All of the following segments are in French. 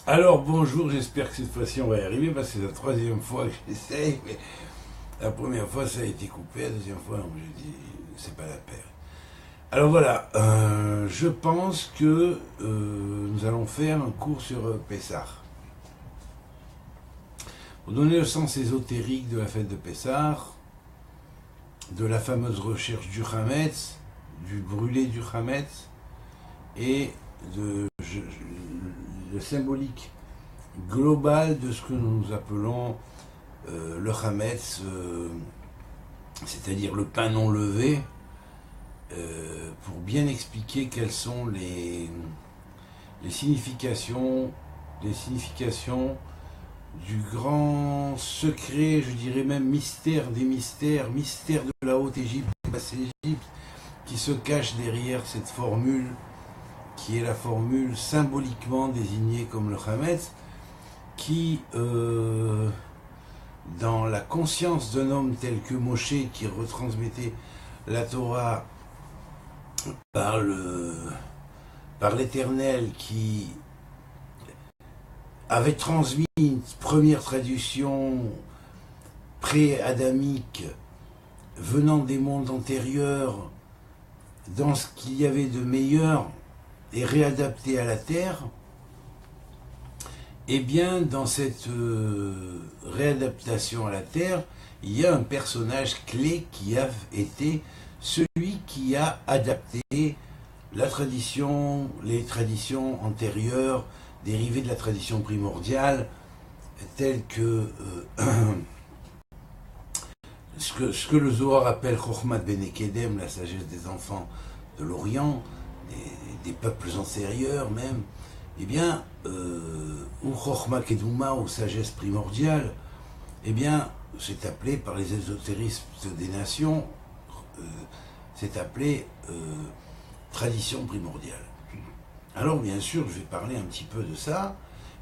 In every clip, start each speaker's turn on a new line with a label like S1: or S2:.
S1: Alors bonjour, j'espère que cette fois-ci on va y arriver parce que c'est la troisième fois que j'essaye, mais la première fois ça a été coupé, la deuxième fois non, j'ai dit c'est pas la peine. Alors voilà, je pense que nous allons faire un cours sur Pessah. Pour donner le sens ésotérique de la fête de Pessah, de la fameuse recherche du Hametz, du brûlé du Hametz, et de le symbolique global de ce que nous appelons le Hametz, c'est-à-dire le pain non levé, pour bien expliquer quelles sont les significations du grand secret, je dirais même mystère des mystères, mystère de la haute Égypte, de la basse Égypte, qui se cache derrière cette formule, qui est la formule symboliquement désignée comme le Hametz, qui, dans la conscience d'un homme tel que Moshe, qui retransmettait la Torah par l'Éternel, qui avait transmis une première traduction pré-adamique venant des mondes antérieurs dans ce qu'il y avait de meilleur et réadapté à la terre. Eh bien, dans cette réadaptation à la terre, il y a un personnage clé qui a été celui qui a adapté la tradition, les traditions antérieures, dérivées de la tradition primordiale, telles que ce que le Zohar appelle Chokhmat Ben Ekedem, la sagesse des enfants de l'Orient, des peuples antérieurs même, eh bien, ou Chokhma Keduma, ou sagesse primordiale, eh bien, c'est appelé par les ésotéristes des nations, c'est appelé tradition primordiale. Alors, bien sûr, je vais parler un petit peu de ça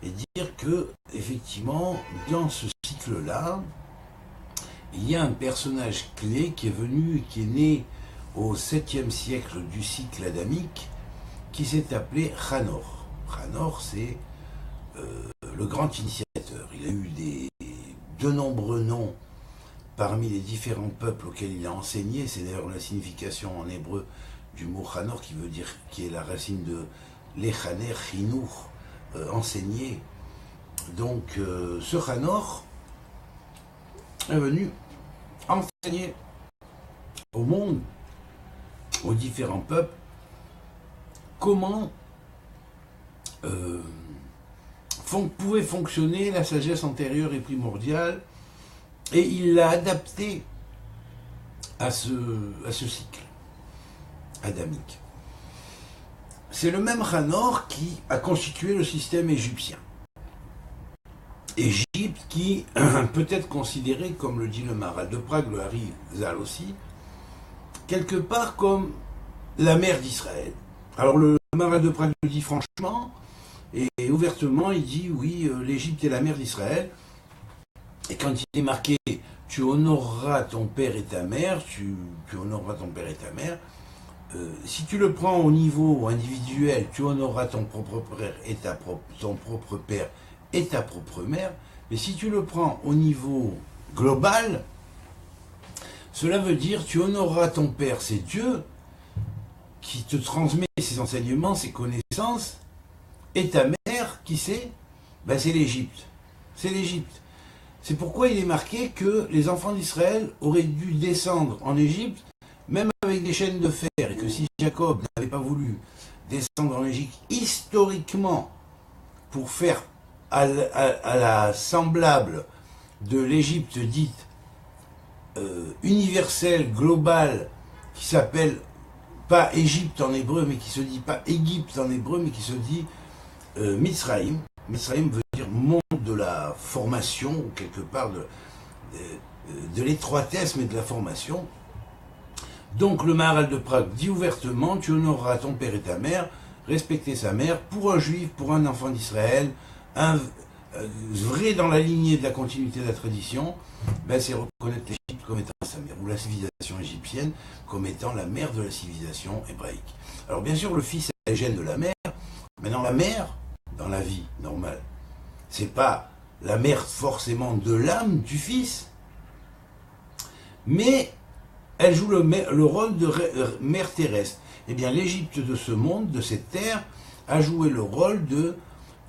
S1: et dire que, effectivement, dans ce cycle-là, il y a un personnage clé qui est venu et qui est né au 7e siècle du cycle adamique, qui s'est appelé Hanor. Hanor, c'est le grand initiateur. Il a eu de nombreux noms parmi les différents peuples auxquels il a enseigné. C'est d'ailleurs la signification en hébreu du mot Hanor, qui est la racine de Lechaner, Chinour, enseigner. Donc ce Hanor est venu enseigner au monde, aux différents peuples, comment pouvait fonctionner la sagesse antérieure et primordiale, et il l'a adapté à ce cycle adamique. C'est le même Hanor qui a constitué le système égyptien. Égypte qui peut être considérée, comme le dit le Maharal de Prague, le Harizal aussi, quelque part comme la mère d'Israël. Alors le Maharal de Prague le dit franchement et ouvertement, il dit oui, l'Égypte est la mère d'Israël. Et quand il est marqué tu honoreras ton père et ta mère, tu honoreras ton père et ta mère, si tu le prends au niveau individuel, tu honoreras ton propre père et ton propre père et ta propre mère, mais si tu le prends au niveau global, cela veut dire tu honoreras ton père, c'est Dieu qui te transmet ses enseignements, ses connaissances, et ta mère, qui c'est? Ben c'est l'Égypte. C'est l'Égypte. C'est pourquoi il est marqué que les enfants d'Israël auraient dû descendre en Égypte, même avec des chaînes de fer, et que si Jacob n'avait pas voulu descendre en Égypte historiquement pour faire à la semblable de l'Égypte dite universelle, globale, qui s'appelle pas Égypte en hébreu, mais qui se dit pas Égypte en hébreu, mais qui se dit Mitzraïm. Mitzraïm veut dire monde de la formation, ou quelque part de l'étroitesse, mais de la formation. Donc le Maharal de Prague dit ouvertement, tu honoreras ton père et ta mère, respecter sa mère, pour un juif, pour un enfant d'Israël, vrai dans la lignée de la continuité de la tradition, ben c'est reconnaître l'Égypte comme étant sa mère, ou la civilisation égyptienne comme étant la mère de la civilisation hébraïque. Alors bien sûr, le fils est la gêne de la mère, mais dans la mère, dans la vie normale, c'est pas la mère forcément de l'âme du fils, mais elle joue le rôle de mère terrestre. Eh bien, l'Égypte de ce monde, de cette terre, a joué le rôle de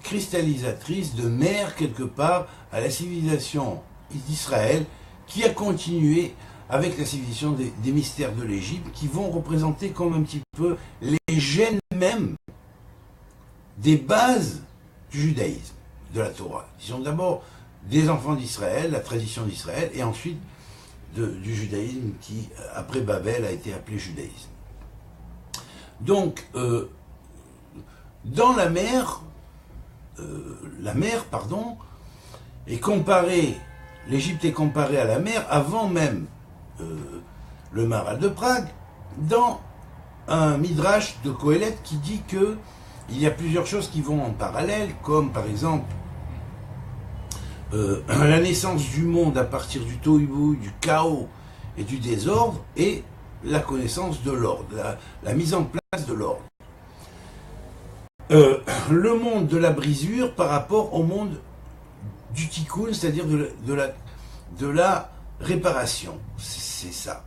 S1: cristallisatrice, de mère quelque part à la civilisation d'Israël, qui a continué avec la civilisation des mystères de l'Égypte, qui vont représenter comme un petit peu les gènes même des bases du judaïsme, de la Torah. Ils sont d'abord des enfants d'Israël, la tradition d'Israël, et ensuite du judaïsme qui, après Babel, a été appelé judaïsme. Donc, dans la mer, est comparée, l'Égypte est comparée à la mer avant même le Maharal de Prague, dans un midrash de Kohelet qui dit que il y a plusieurs choses qui vont en parallèle, comme par exemple la naissance du monde à partir du tohu-bohu, du chaos et du désordre, et la connaissance de l'ordre, la mise en place de l'ordre. Le monde de la brisure par rapport au monde du tikkun, c'est-à-dire de la réparation. C'est ça.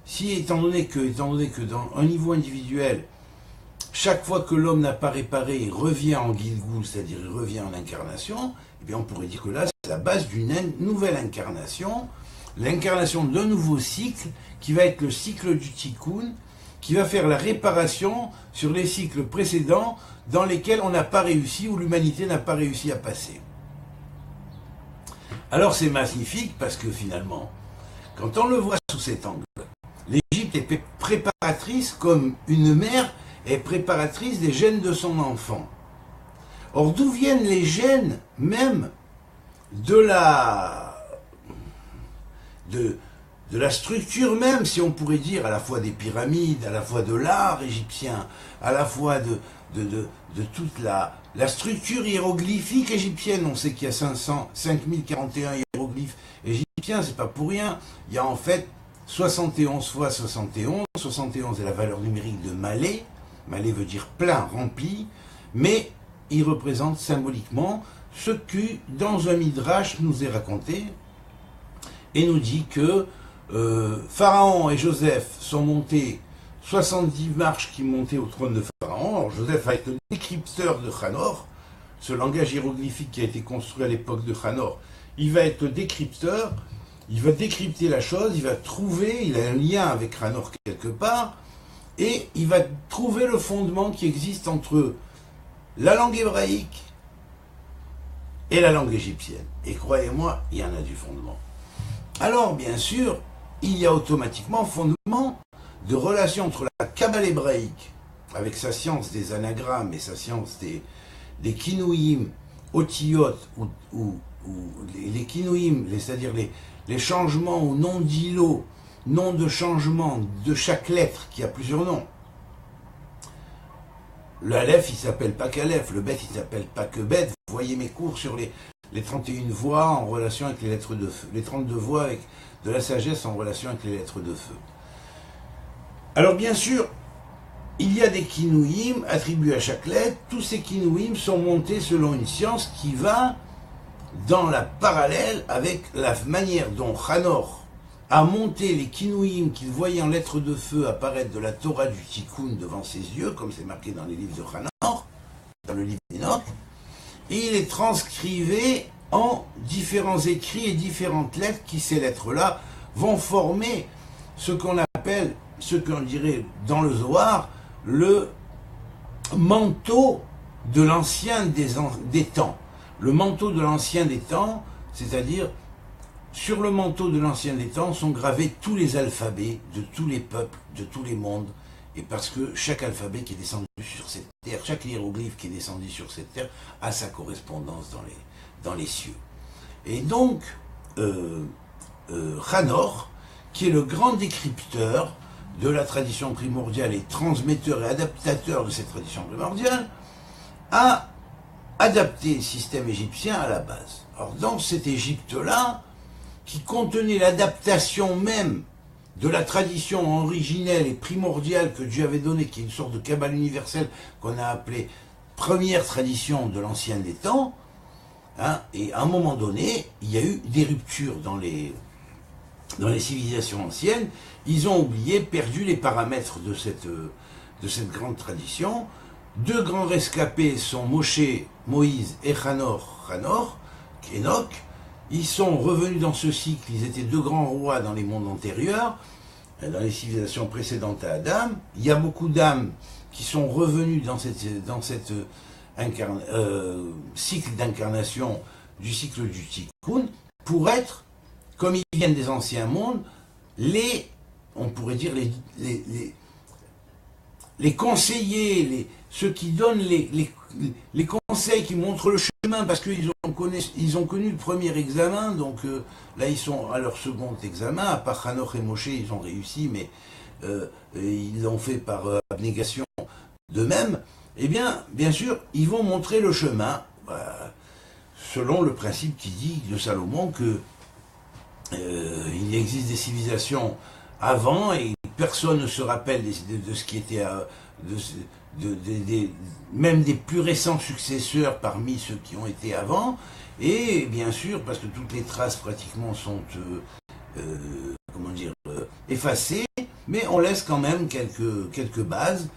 S1: Si, étant donné que dans un niveau individuel, chaque fois que l'homme n'a pas réparé, il revient en Gilgul, c'est-à-dire il revient en incarnation, eh bien on pourrait dire que là, c'est la base d'une nouvelle incarnation, l'incarnation d'un nouveau cycle, qui va être le cycle du tikkun, qui va faire la réparation sur les cycles précédents dans lesquels on n'a pas réussi, ou l'humanité n'a pas réussi à passer. Alors c'est magnifique parce que finalement, quand on le voit sous cet angle, l'Égypte est préparatrice comme une mère est préparatrice des gènes de son enfant. Or, d'où viennent les gènes même de la structure même, si on pourrait dire, à la fois des pyramides, à la fois de l'art égyptien, à la fois de toute la structure hiéroglyphique égyptienne. On sait qu'il y a 5041 hiéroglyphes égyptiens, c'est pas pour rien. Il y a en fait 71 fois 71. 71 est la valeur numérique de Malé. Malé veut dire plein, rempli, mais il représente symboliquement ce qui, dans un midrash, nous est raconté, et nous dit que Pharaon et Joseph sont montés 70 marches qui montaient au trône de Pharaon. Alors Joseph va être le décrypteur de Hanor, ce langage hiéroglyphique qui a été construit à l'époque de Hanor. Il va être le décrypteur, il va décrypter la chose, il va trouver, il a un lien avec Hanor quelque part, et il va trouver le fondement qui existe entre la langue hébraïque et la langue égyptienne. Et croyez-moi, il y en a du fondement. Alors, bien sûr, il y a automatiquement fondement de relation entre la Kabbale hébraïque, avec sa science des anagrammes et sa science des kinouïm, otiyot, ou les kinouïm, c'est-à-dire les changements ou noms d'îlots, noms de changement de chaque lettre qui a plusieurs noms. Le Aleph, il s'appelle pas qu'Aleph, le Bet, il s'appelle pas que Bet. Vous voyez mes cours sur les 31 voix en relation avec les lettres de feu, les 32 voix avec de la sagesse en relation avec les lettres de feu. Alors bien sûr, il y a des kinouïm attribués à chaque lettre. Tous ces kinouïm sont montés selon une science qui va dans la parallèle avec la manière dont Hanor a monté les kinouïm qu'il voyait en lettres de feu apparaître de la Torah du Tikkun devant ses yeux, comme c'est marqué dans les livres de Hanor, dans le livre d'Enoch, et il les transcrivait en différents écrits et différentes lettres qui, ces lettres-là, vont former ce qu'on appelle, ce qu'on dirait dans le Zohar, le manteau de l'ancien des temps. Le manteau de l'ancien des temps, c'est-à-dire sur le manteau de l'ancien des temps sont gravés tous les alphabets de tous les peuples, de tous les mondes, et parce que chaque alphabet qui est descendu sur cette terre, chaque hiéroglyphe qui est descendu sur cette terre a sa correspondance dans les cieux. Et donc, Hanor, qui est le grand décrypteur de la tradition primordiale et transmetteur et adaptateur de cette tradition primordiale, a adapté le système égyptien à la base. Alors dans cette Égypte-là, qui contenait l'adaptation même de la tradition originelle et primordiale que Dieu avait donnée, qui est une sorte de Kabbale universelle qu'on a appelée première tradition de l'ancien des temps, hein, et à un moment donné, il y a eu des ruptures dans les civilisations anciennes. Ils ont oublié, perdu les paramètres de cette grande tradition. Deux grands rescapés sont Moshe, Moïse et Enoch. Ils sont revenus dans ce cycle, ils étaient deux grands rois dans les mondes antérieurs, dans les civilisations précédentes à Adam. Il y a beaucoup d'âmes qui sont revenues dans cette cycle d'incarnation du cycle du Tikkun, pour être, comme ils viennent des anciens mondes, on pourrait dire les conseillers, ceux qui donnent les conseils, qui montrent le chemin, parce qu'ils ont connu le premier examen, donc là ils sont à leur second examen. À part Hanoch et Moshe, ils ont réussi, mais ils l'ont fait par abnégation d'eux-mêmes. Eh bien sûr, ils vont montrer le chemin, selon le principe qui dit de Salomon que il existe des civilisations avant et personne ne se rappelle de ce qui était même des plus récents successeurs parmi ceux qui ont été avant, et bien sûr parce que toutes les traces pratiquement sont effacées, mais on laisse quand même quelques bases,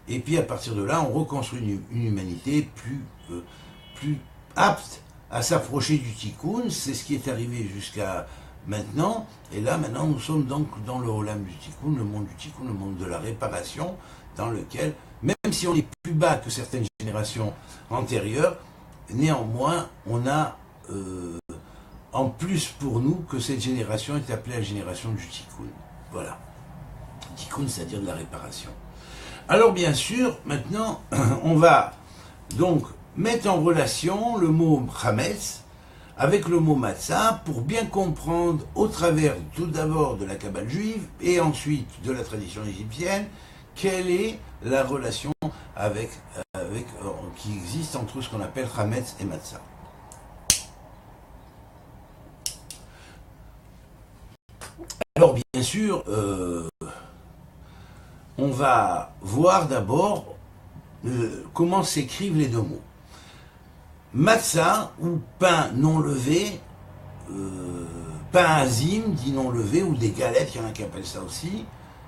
S1: et puis à partir de là on reconstruit une humanité plus apte à s'approcher du Tikkun. C'est ce qui est arrivé jusqu'à maintenant, et là maintenant nous sommes donc dans le Olam du Tikkun, le monde du Tikkun, le monde de la réparation, dans lequel, même si on est plus bas que certaines générations antérieures, néanmoins on a en plus pour nous que cette génération est appelée la génération du Tikkun. Voilà. Tikkun, c'est-à-dire de la réparation. Alors bien sûr, maintenant on va donc mettre en relation le mot Chametz avec le mot Matzah pour bien comprendre, au travers tout d'abord de la Kabbale juive et ensuite de la tradition égyptienne, quelle est la relation qui existe entre ce qu'on appelle Chametz et Matzah. Alors bien sûr, on va voir d'abord comment s'écrivent les deux mots. Matzah, ou pain non levé, pain azim, dit non levé, ou des galettes, il y en a qui appellent ça aussi,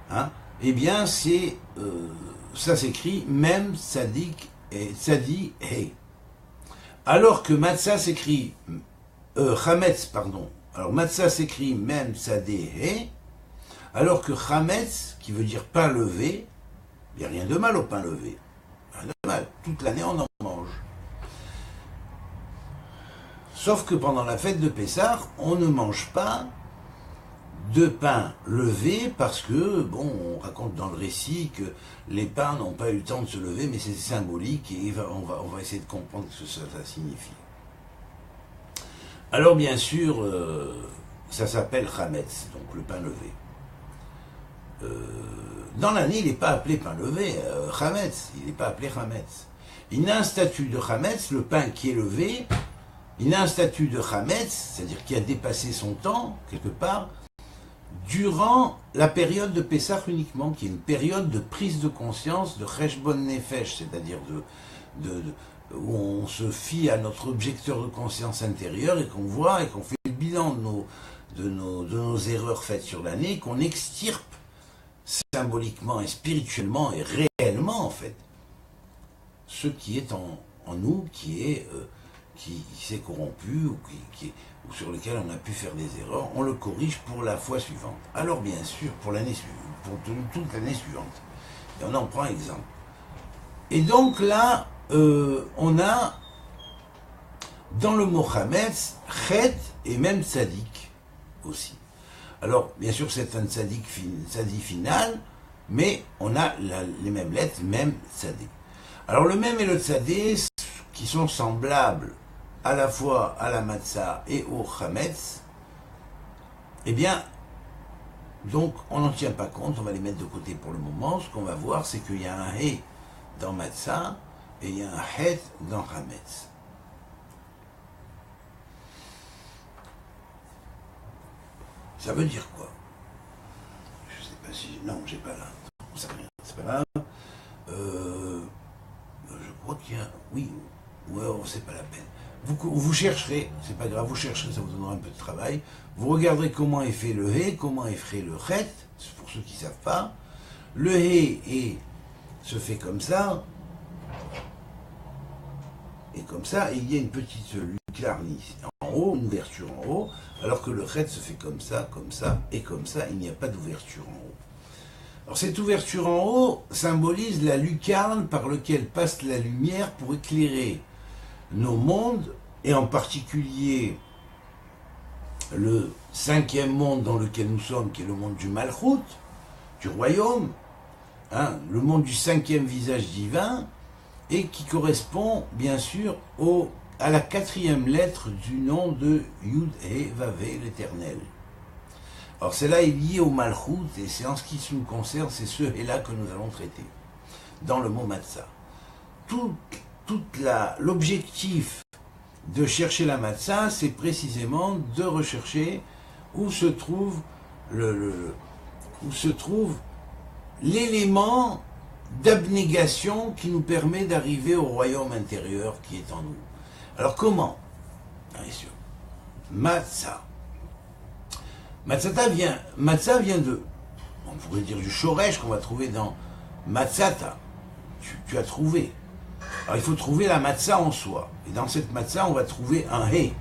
S1: hein, eh bien ça s'écrit Mem Tzadik et Tzadi He. Alors que Matzah s'écrit, Chametz, pardon, alors Matzah s'écrit Mem Tzadi He, alors que Chametz, qui veut dire pain levé, il n'y a rien de mal au pain levé, rien de mal, toute l'année on en mange. Sauf que pendant la fête de Pessah, on ne mange pas de pain levé parce que, bon, on raconte dans le récit que les pains n'ont pas eu le temps de se lever, mais c'est symbolique et on va essayer de comprendre ce que ça signifie. Alors bien sûr, ça s'appelle Chametz, donc le pain levé. Dans l'année, il n'est pas appelé pain levé, Chametz, il n'est pas appelé Chametz. Il a un statut de Chametz, le pain qui est levé. Il a un statut de Chametz, c'est-à-dire qui a dépassé son temps, quelque part, durant la période de Pessah uniquement, qui est une période de prise de conscience, de Cheshbon Nefesh, c'est-à-dire où on se fie à notre objecteur de conscience intérieur et qu'on voit et qu'on fait le bilan de nos erreurs faites sur l'année, qu'on extirpe symboliquement et spirituellement et réellement, en fait, ce qui est en nous, qui s'est corrompu ou sur lequel on a pu faire des erreurs, on le corrige pour la fois suivante. Alors bien sûr, pour l'année suivante, pour toute l'année suivante. Et on en prend exemple. Et donc là, on a dans le mot Chametz, Chet et même Tzadik aussi. Alors bien sûr c'est un Tzadik final, mais on a les mêmes lettres, même Tzadik. Alors le même et le Tzadik, qui sont semblables à la fois à la Matzah et au Chametz, eh bien, donc on n'en tient pas compte, on va les mettre de côté pour le moment. Ce qu'on va voir, c'est qu'il y a un He dans Matzah et il y a un Het dans Chametz. Ça veut dire quoi? Je sais pas si... Non, j'ai pas là. C'est rien, c'est pas grave. Je crois qu'il y a... Oui, ouais, c'est pas la peine. vous chercherez, c'est pas grave, vous chercherez, ça vous donnera un peu de travail. Vous regarderez comment est fait le He, comment est fait le Chet, c'est pour ceux qui ne savent pas. Le He se fait comme ça, et comme ça, il y a une petite lucarne en haut, une ouverture en haut, alors que le Chet se fait comme ça, et comme ça, il n'y a pas d'ouverture en haut. Alors cette ouverture en haut symbolise la lucarne par laquelle passe la lumière pour éclairer nos mondes, et en particulier le 5e monde dans lequel nous sommes, qui est le monde du Malchut, du royaume, hein, le monde du 5e visage divin, et qui correspond bien sûr à la 4e lettre du nom de Yud He Vavé, l'Éternel. Alors celle-là est liée au Malchut, et c'est en ce qui nous concerne, c'est ce He-là que nous allons traiter, dans le mot Matzah. L'objectif de chercher la Matzah, c'est précisément de rechercher où se trouve l'élément d'abnégation qui nous permet d'arriver au royaume intérieur qui est en nous. Alors comment? Bien sûr. Matzah. Matzah vient de, on pourrait dire du shoresh qu'on va trouver dans Matzata. Tu as trouvé. Alors il faut trouver la matzah en soi. Et dans cette matzah, on va trouver un He.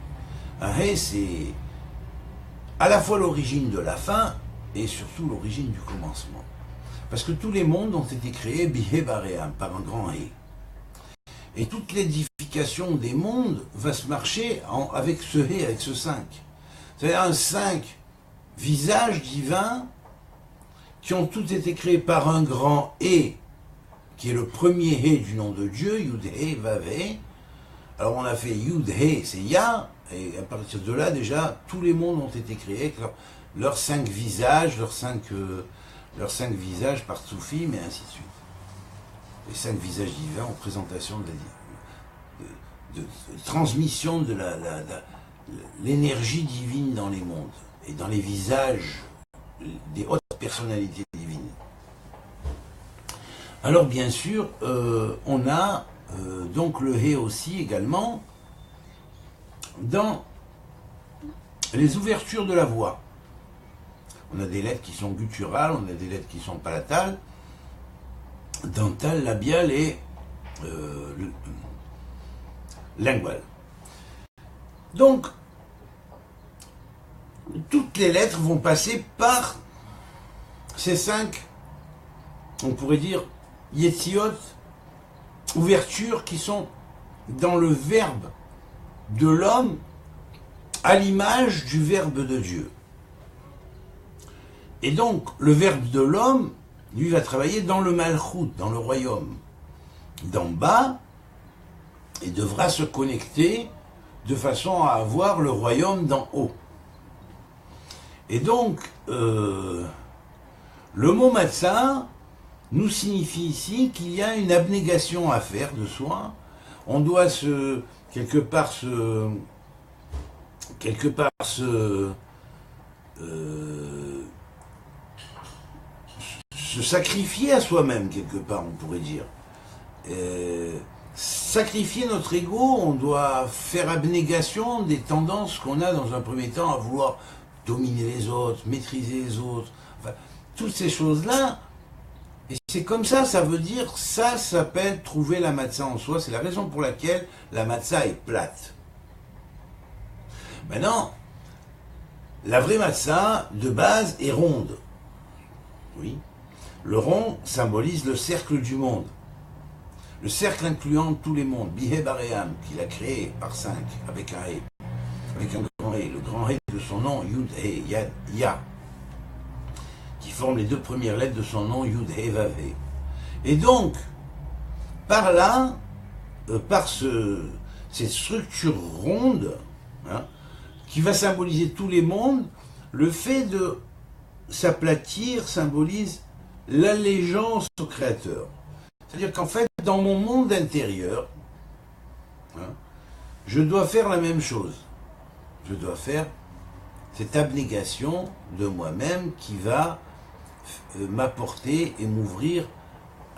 S1: Un He, c'est à la fois l'origine de la fin et surtout l'origine du commencement. Parce que tous les mondes ont été créés Bihe Baream, par un grand He. Et toute l'édification des mondes va se marcher avec ce He, avec ce 5. C'est-à-dire un 5 visages divins qui ont tous été créés par un grand He, qui est le premier He du nom de Dieu, Yud He Vavé. Alors on a fait Yud He, c'est Ya, et à partir de là déjà, tous les mondes ont été créés, avec leurs 5 visages, leurs 5 visages par Tsoufim, et ainsi de suite. Les 5 visages divins en présentation de transmission de l'énergie divine dans les mondes, et dans les visages des hautes personnalités divines. Alors bien sûr, on a donc le He aussi également dans les ouvertures de la voix. On a des lettres qui sont gutturales, on a des lettres qui sont palatales, dentales, labiales et linguales. Donc, toutes les lettres vont passer par ces 5, on pourrait dire, Yetziot, ouvertures qui sont dans le verbe de l'homme à l'image du verbe de Dieu. Et donc, le verbe de l'homme, lui, va travailler dans le Malchut, dans le royaume d'en bas, et devra se connecter de façon à avoir le royaume d'en haut. Et donc, le mot Matzah nous signifie ici qu'il y a une abnégation à faire de soi. On doit quelque part se sacrifier à soi-même, quelque part, on pourrait dire. Sacrifier notre ego, on doit faire abnégation des tendances qu'on a dans un premier temps à vouloir dominer les autres, maîtriser les autres, enfin, toutes ces choses-là. Et c'est comme ça veut dire, ça s'appelle trouver la matzah en soi, c'est la raison pour laquelle la matzah est plate. Maintenant, la vraie matzah, de base, est ronde. Oui. Le rond symbolise le cercle du monde. Le cercle incluant tous les mondes. Bihe Baream, qu'il a créé par 5, avec un He. Avec un grand He. Le grand He de son nom, Yud He, Ya. Qui forme les 2 premières lettres de son nom, Yud He Vavé. Et donc, par là, par cette structure ronde, hein, qui va symboliser tous les mondes, le fait de s'aplatir symbolise l'allégeance au Créateur. C'est-à-dire qu'en fait, dans mon monde intérieur, hein, je dois faire la même chose. Je dois faire cette abnégation de moi-même qui va m'apporter et m'ouvrir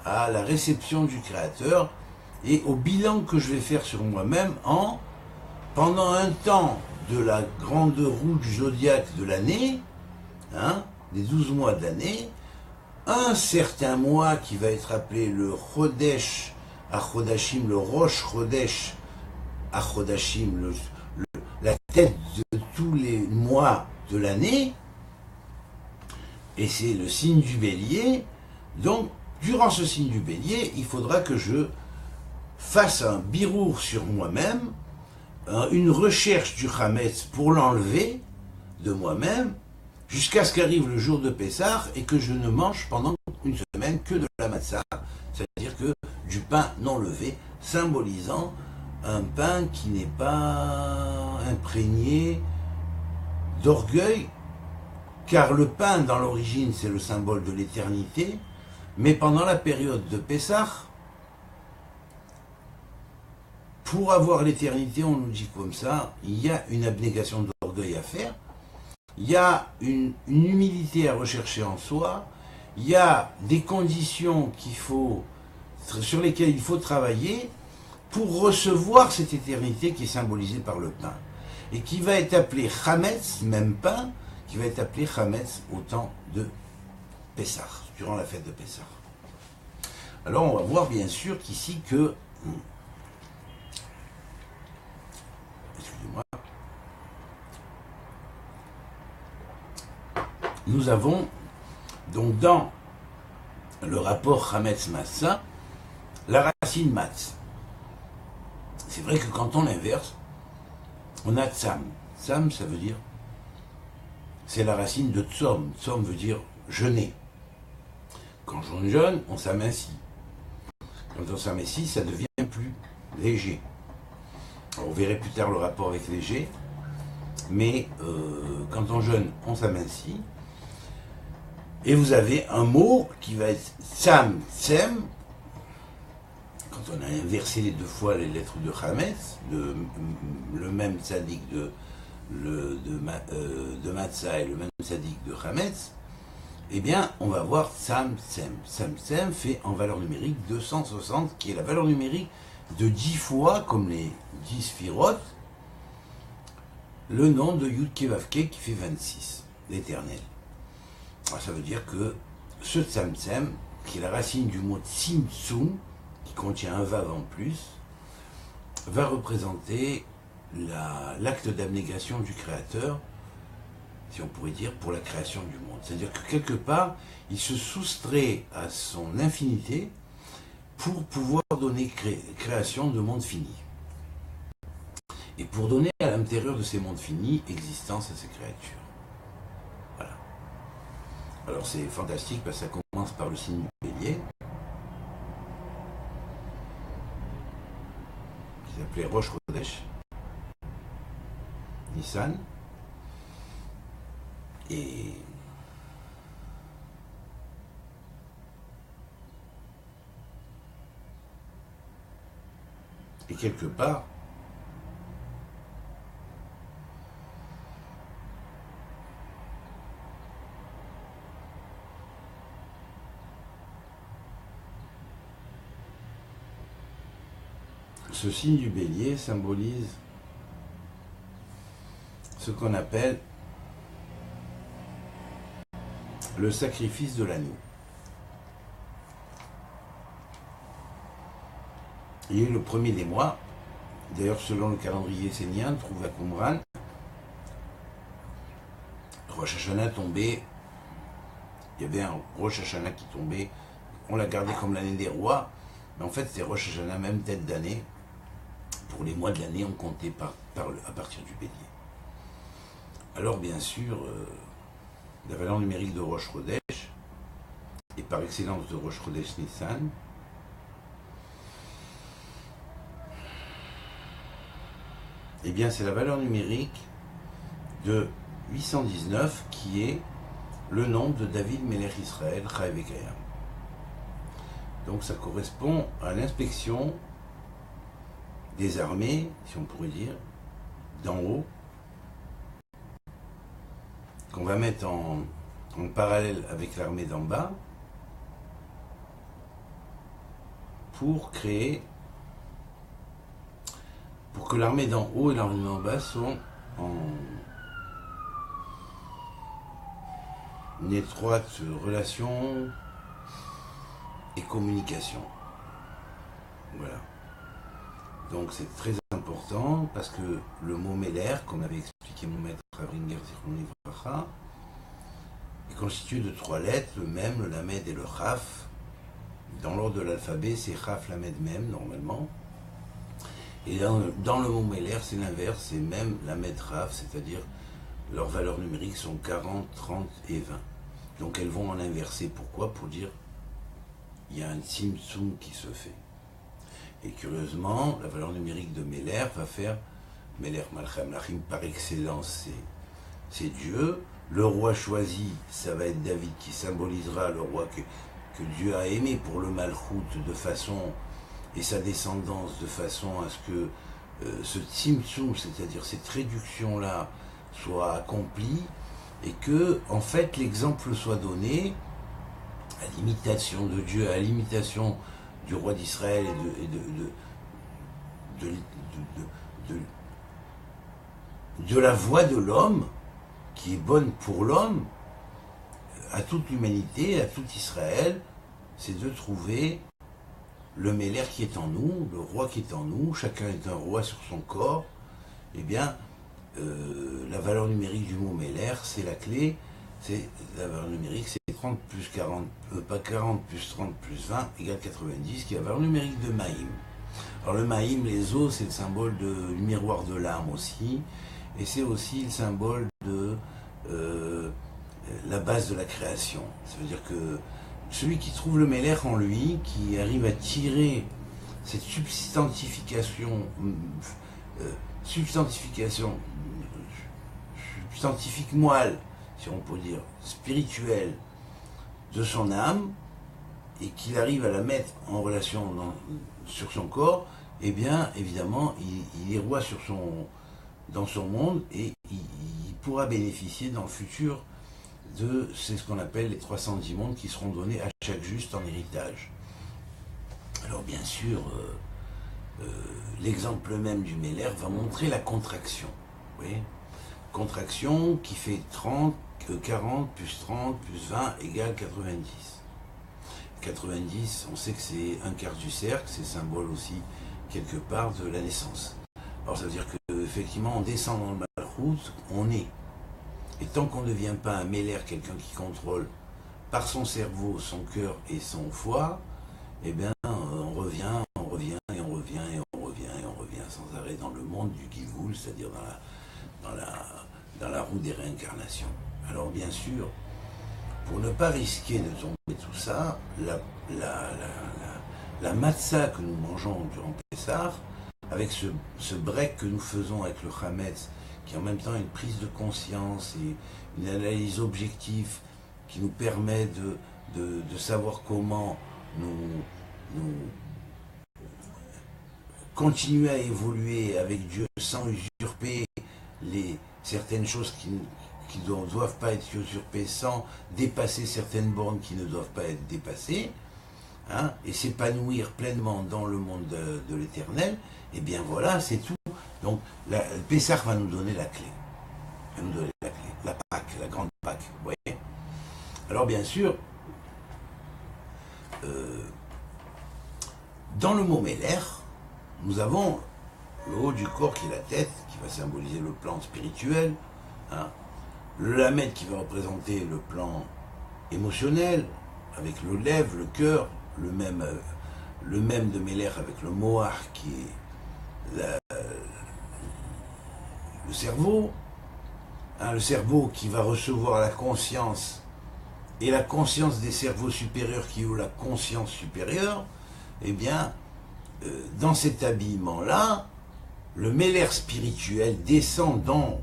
S1: à la réception du Créateur et au bilan que je vais faire sur moi-même en pendant un temps de la grande roue du zodiaque de l'année, hein, des 12 mois de l'année, un certain mois qui va être appelé le Chodesh à Chodashim, le Rosh Chodesh à Chodashim, la tête de tous les mois de l'année, et c'est le signe du bélier. Donc, durant ce signe du bélier, il faudra que je fasse un birour sur moi-même, une recherche du Hametz pour l'enlever de moi-même, jusqu'à ce qu'arrive le jour de Pessah et que je ne mange pendant une semaine que de la matzah, c'est-à-dire que du pain non levé, symbolisant un pain qui n'est pas imprégné d'orgueil, car le pain dans l'origine c'est le symbole de l'éternité, mais pendant la période de Pessah, pour avoir l'éternité, on nous dit comme ça, il y a une abnégation d'orgueil à faire, il y a une humilité à rechercher en soi, il y a des conditions sur lesquelles il faut travailler pour recevoir cette éternité qui est symbolisée par le pain. Et qui va être appelé Chametz, même pain, qui va être appelé Chametz au temps de Pessah, durant la fête de Pessah. Alors on va voir bien sûr qu'ici que... Excusez-moi. Nous avons donc dans le rapport Chametz Matzah, la racine Matz. C'est vrai que quand on l'inverse, on a Tsam. Tsam, ça veut dire, c'est la racine de Tsom. Tsom veut dire jeûner. Quand on jeûne, on s'amincit. Quand on s'amincit, ça devient plus léger. Alors, on verrait plus tard le rapport avec léger, mais quand on jeûne, on s'amincit. Et vous avez un mot qui va être Tsam, Tsem. Quand on a inversé les deux fois les lettres de Chametz, le même tzaddik de Matzah et le même tzaddik de Chametz, eh bien, on va voir Tsam, Tsem. Tsam, Tsem fait en valeur numérique 260, qui est la valeur numérique de 10 fois, comme les 10 sphirotes, le nom de Yud Kevavke qui fait 26, l'éternel. Alors, ça veut dire que ce Tsam, Tsem, qui est la racine du mot Tzimtzum, qui contient un vav en plus, va représenter l'acte d'abnégation du Créateur, si on pourrait dire, pour la création du monde. C'est-à-dire que quelque part, il se soustrait à son infinité pour pouvoir donner création de mondes finis. Et pour donner à l'intérieur de ces mondes finis existence à ces créatures. Voilà. Alors c'est fantastique parce que ça commence par le signe du bélier, qui s'appelait Rosh Chodesh, Nissan, et quelque part, ce signe du bélier symbolise ce qu'on appelle le sacrifice de l'agneau. Il est le premier des mois, d'ailleurs selon le calendrier essénien, trouve à Qumran, Rosh Hashanah tombait, il y avait un Rosh Hashanah qui tombait, on l'a gardé comme l'année des rois, mais en fait c'est Rosh Hashanah même tête d'année. Pour les mois de l'année, on comptait à partir du bélier. Alors bien sûr, la valeur numérique de Rosh Chodesh, et par excellence de Rosh Chodesh Nissan, eh bien c'est la valeur numérique de 819 qui est le nom de David Melech Israël, Chayav Vekayam. Donc ça correspond à l'inspection des armées, si on pourrait dire, d'en haut, qu'on va mettre en parallèle avec l'armée d'en bas, pour créer que l'armée d'en haut et l'armée d'en bas sont en étroite relation et communication. Voilà. Donc c'est très important parce que le mot Meler, comme avait expliqué mon maître Avringer Zichron Livracha, est constitué de 3 lettres, le Mem, le Lamed et le Chaf. Dans l'ordre de l'alphabet, c'est Chaf, Lamed, Mem, normalement. Et dans le mot Meler, c'est l'inverse, c'est Mem, Lamed, Chaf, c'est-à-dire leurs valeurs numériques sont 40, 30 et 20. Donc elles vont en inverser. Pourquoi? Pour dire il y a un Tzimtzum qui se fait. Et curieusement, la valeur numérique de Meler va faire Meler Malchem Lachim par excellence, c'est Dieu. Le roi choisi, ça va être David qui symbolisera le roi que Dieu a aimé pour le Malchut de façon, et sa descendance de façon à ce que ce Tzimtzum, c'est-à-dire cette réduction-là, soit accomplie et que, en fait, l'exemple soit donné à l'imitation de Dieu, à l'imitation du roi d'Israël et de la voix de l'homme, qui est bonne pour l'homme, à toute l'humanité, à tout Israël, c'est de trouver le Meler qui est en nous, le roi qui est en nous, chacun est un roi sur son corps. Eh bien, la valeur numérique du mot Meler, c'est la clé, c'est la valeur numérique, c'est 30 plus 40, pas 40 plus 30 plus 20 égale 90, qui est la valeur numérique de Maïm. Alors le Maïm, les os, c'est le symbole du miroir de l'âme aussi, et c'est aussi le symbole de la base de la création. Ça veut dire que celui qui trouve le Meler en lui, qui arrive à tirer cette substantification substantifique moelle, si on peut dire, spirituelle de son âme, et qu'il arrive à la mettre en relation sur son corps, eh bien, évidemment, il est roi dans son monde, et il pourra bénéficier dans le futur de ce qu'on appelle les 310 mondes qui seront donnés à chaque juste en héritage. Alors bien sûr, l'exemple même du Meler va montrer la contraction. Oui, contraction qui fait 40 plus 30 plus 20 égale 90. 90, on sait que c'est un quart du cercle, c'est symbole aussi quelque part de la naissance. Alors ça veut dire qu'effectivement on descend dans le Malchut, on est. Et tant qu'on ne devient pas un Meler, quelqu'un qui contrôle par son cerveau, son cœur et son foie, eh bien on revient sans arrêt dans le monde du Gilgul, c'est-à-dire dans la roue des réincarnations. Alors bien sûr, pour ne pas risquer de tomber tout ça, la matzah que nous mangeons durant Pessah, avec ce break que nous faisons avec le Hametz, qui est en même temps une prise de conscience et une analyse objective qui nous permet de savoir comment nous continuer à évoluer avec Dieu sans usurper certaines choses qui ne doivent pas être usurpées, sans dépasser certaines bornes qui ne doivent pas être dépassées, hein, et s'épanouir pleinement dans le monde de l'éternel, et bien voilà, c'est tout. Donc, le Pessah va nous donner la clé. Va nous donner la clé, la Pâque, la grande Pâque, vous voyez. Alors bien sûr, dans le mot Meler, nous avons le haut du corps qui est la tête, qui va symboliser le plan spirituel, hein, le Lamed qui va représenter le plan émotionnel, avec le lèvre, le cœur, le même de Meler avec le Moar qui est le cerveau, hein, le cerveau qui va recevoir la conscience, et la conscience des cerveaux supérieurs qui ont la conscience supérieure, eh bien, dans cet habillement-là, le Meler spirituel descend dans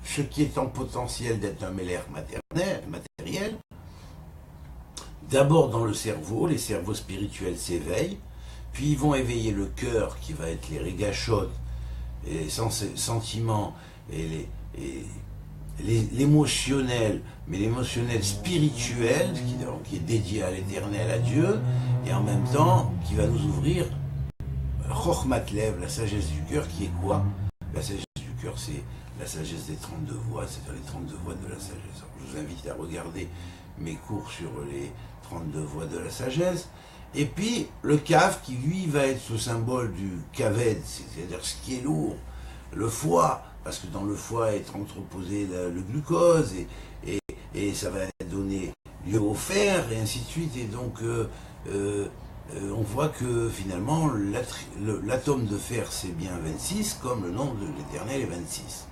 S1: ce qui est en potentiel d'être un Meler matériel. D'abord dans le cerveau, les cerveaux spirituels s'éveillent, puis ils vont éveiller le cœur qui va être les régachot, et les sentiments, et l'émotionnel, mais l'émotionnel spirituel, qui est dédié à l'éternel, à Dieu, et en même temps qui va nous ouvrir Chokhmat Lev, la sagesse du cœur, qui est quoi? La sagesse du cœur, c'est la sagesse des 32 voies, c'est-à-dire les 32 voies de la sagesse. Alors, je vous invite à regarder mes cours sur les 32 voies de la sagesse. Et puis, le Kaf, qui lui va être ce symbole du Kaved, c'est-à-dire ce qui est lourd, le foie, parce que dans le foie est entreposé le glucose, et ça va donner lieu au fer, et ainsi de suite. Et donc, on voit que finalement, l'atome de fer, c'est bien 26, comme le nom de l'Éternel est 26.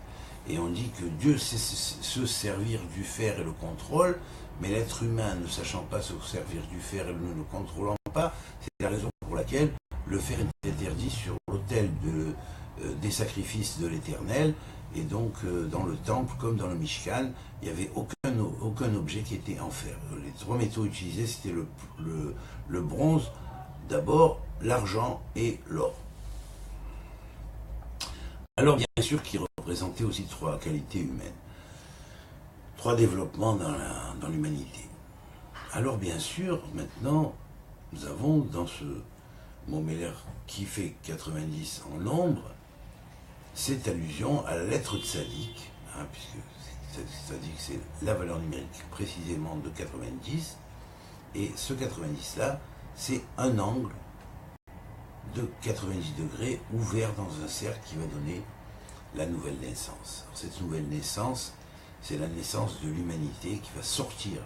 S1: Et on dit que Dieu sait se servir du fer et le contrôle, mais l'être humain, ne sachant pas se servir du fer et ne le contrôlant pas, c'est la raison pour laquelle le fer est interdit sur l'autel des sacrifices de l'Éternel. Et donc, dans le temple, comme dans le Mishkan, il n'y avait aucun objet qui était en fer. Les trois métaux utilisés, c'était le bronze, d'abord, l'argent et l'or. Alors, bien sûr, qui représentait aussi trois qualités humaines, trois développements dans l'humanité. Alors, bien sûr, maintenant, nous avons dans ce Momeler qui fait 90 en nombre, cette allusion à la lettre tzaddik, puisque tzaddik c'est la valeur numérique précisément de 90, et ce 90-là, c'est un angle de 90 degrés ouvert dans un cercle qui va donner la nouvelle naissance. Alors, cette nouvelle naissance, c'est la naissance de l'humanité qui va sortir,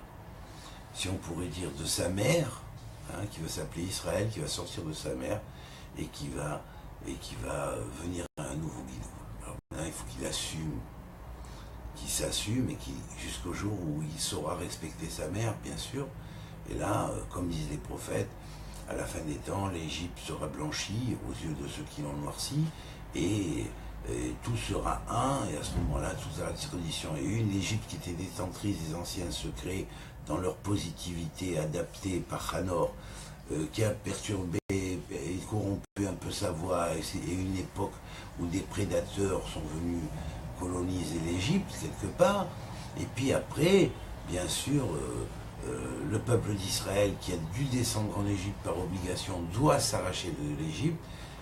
S1: si on pourrait dire, de sa mère, qui va s'appeler Israël, qui va sortir de sa mère et qui va venir à un nouveau guide. Alors maintenant, il faut qu'il s'assume et jusqu'au jour où il saura respecter sa mère, bien sûr. Et là, comme disent les prophètes, à la fin des temps, l'Égypte sera blanchie aux yeux de ceux qui l'ont noirci, et tout sera un, et à ce moment-là, toute la condition est une. L'Égypte qui était détentrice des anciens secrets dans leur positivité adaptée par Hanor, qui a perturbé et corrompu un peu sa voix, et une époque où des prédateurs sont venus coloniser l'Égypte quelque part. Et puis après, bien sûr, le peuple d'Israël qui a dû descendre en Égypte par obligation doit s'arracher de l'Égypte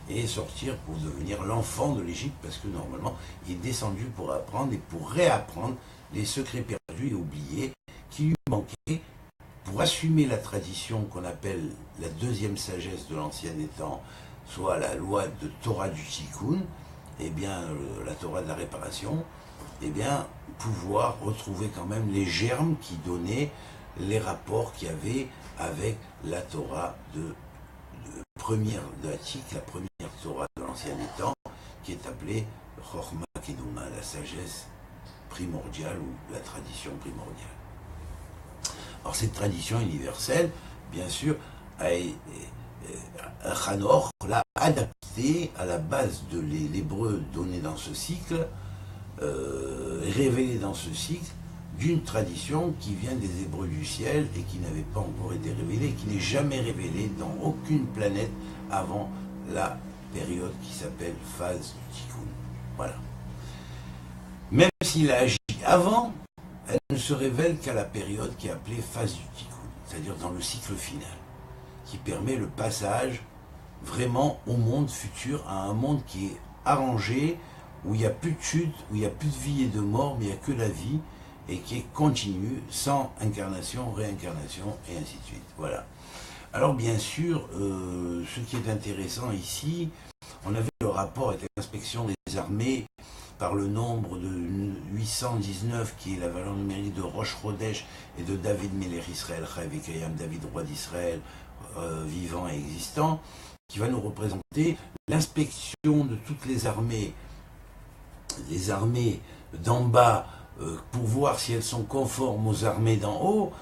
S1: et sortir pour devenir l'enfant de l'Égypte, parce que normalement il est descendu pour apprendre et pour réapprendre les secrets perdus et oubliés qui lui manquaient pour assumer la tradition qu'on appelle la deuxième sagesse de l'ancien temps, soit la loi de Torah du Tikkun, et bien la Torah de la réparation, et bien pouvoir retrouver quand même les germes qui donnaient les rapports qu'il y avait avec la Torah de l'Attique, la première Torah de l'ancien temps, qui est appelée Chokhma Keduma, la sagesse primordiale ou la tradition primordiale. Alors cette tradition universelle, bien sûr, Hanor l'a adaptée à la base de l'hébreu donné dans ce cycle, révélé dans ce cycle, d'une tradition qui vient des Hébreux du ciel et qui n'avait pas encore été révélée, qui n'est jamais révélée dans aucune planète avant la période qui s'appelle phase du Tikkun. Voilà. Même s'il a agi avant, elle ne se révèle qu'à la période qui est appelée phase du Tikkun, c'est-à-dire dans le cycle final, qui permet le passage vraiment au monde futur, à un monde qui est arrangé, où il n'y a plus de chute, où il n'y a plus de vie et de mort, mais il n'y a que la vie, et qui est continue, sans incarnation, réincarnation, et ainsi de suite. Voilà. Alors bien sûr, ce qui est intéressant ici, on avait le rapport avec l'inspection des armées par le nombre de 819, qui est la valeur numérique de Rosh Chodesh et de David Meler Israël, Chayav et Kayam, David roi d'Israël, vivant et existant, qui va nous représenter l'inspection de toutes les armées d'en bas, pour voir si elles sont conformes aux armées d'en haut,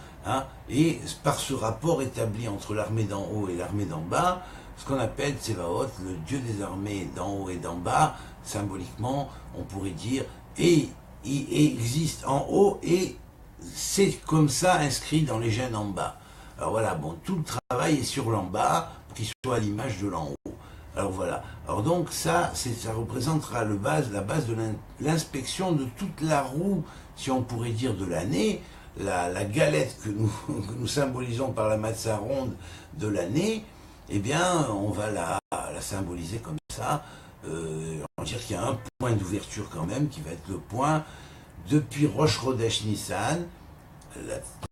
S1: et par ce rapport établi entre l'armée d'en haut et l'armée d'en bas, ce qu'on appelle Tsevaot, le dieu des armées d'en haut et d'en bas, symboliquement, on pourrait dire, et il existe en haut, et c'est comme ça inscrit dans les gènes en bas. Alors voilà, bon, tout le travail est sur l'en bas, pour qu'il soit à l'image de l'en haut. Alors voilà. Alors donc ça représentera la base de l'inspection de toute la roue, si on pourrait dire, de l'année, la galette que nous symbolisons par la matzah ronde de l'année, eh bien, on va la symboliser comme ça. On va dire qu'il y a un point d'ouverture quand même, qui va être le point depuis Rosh Chodesh Nissan,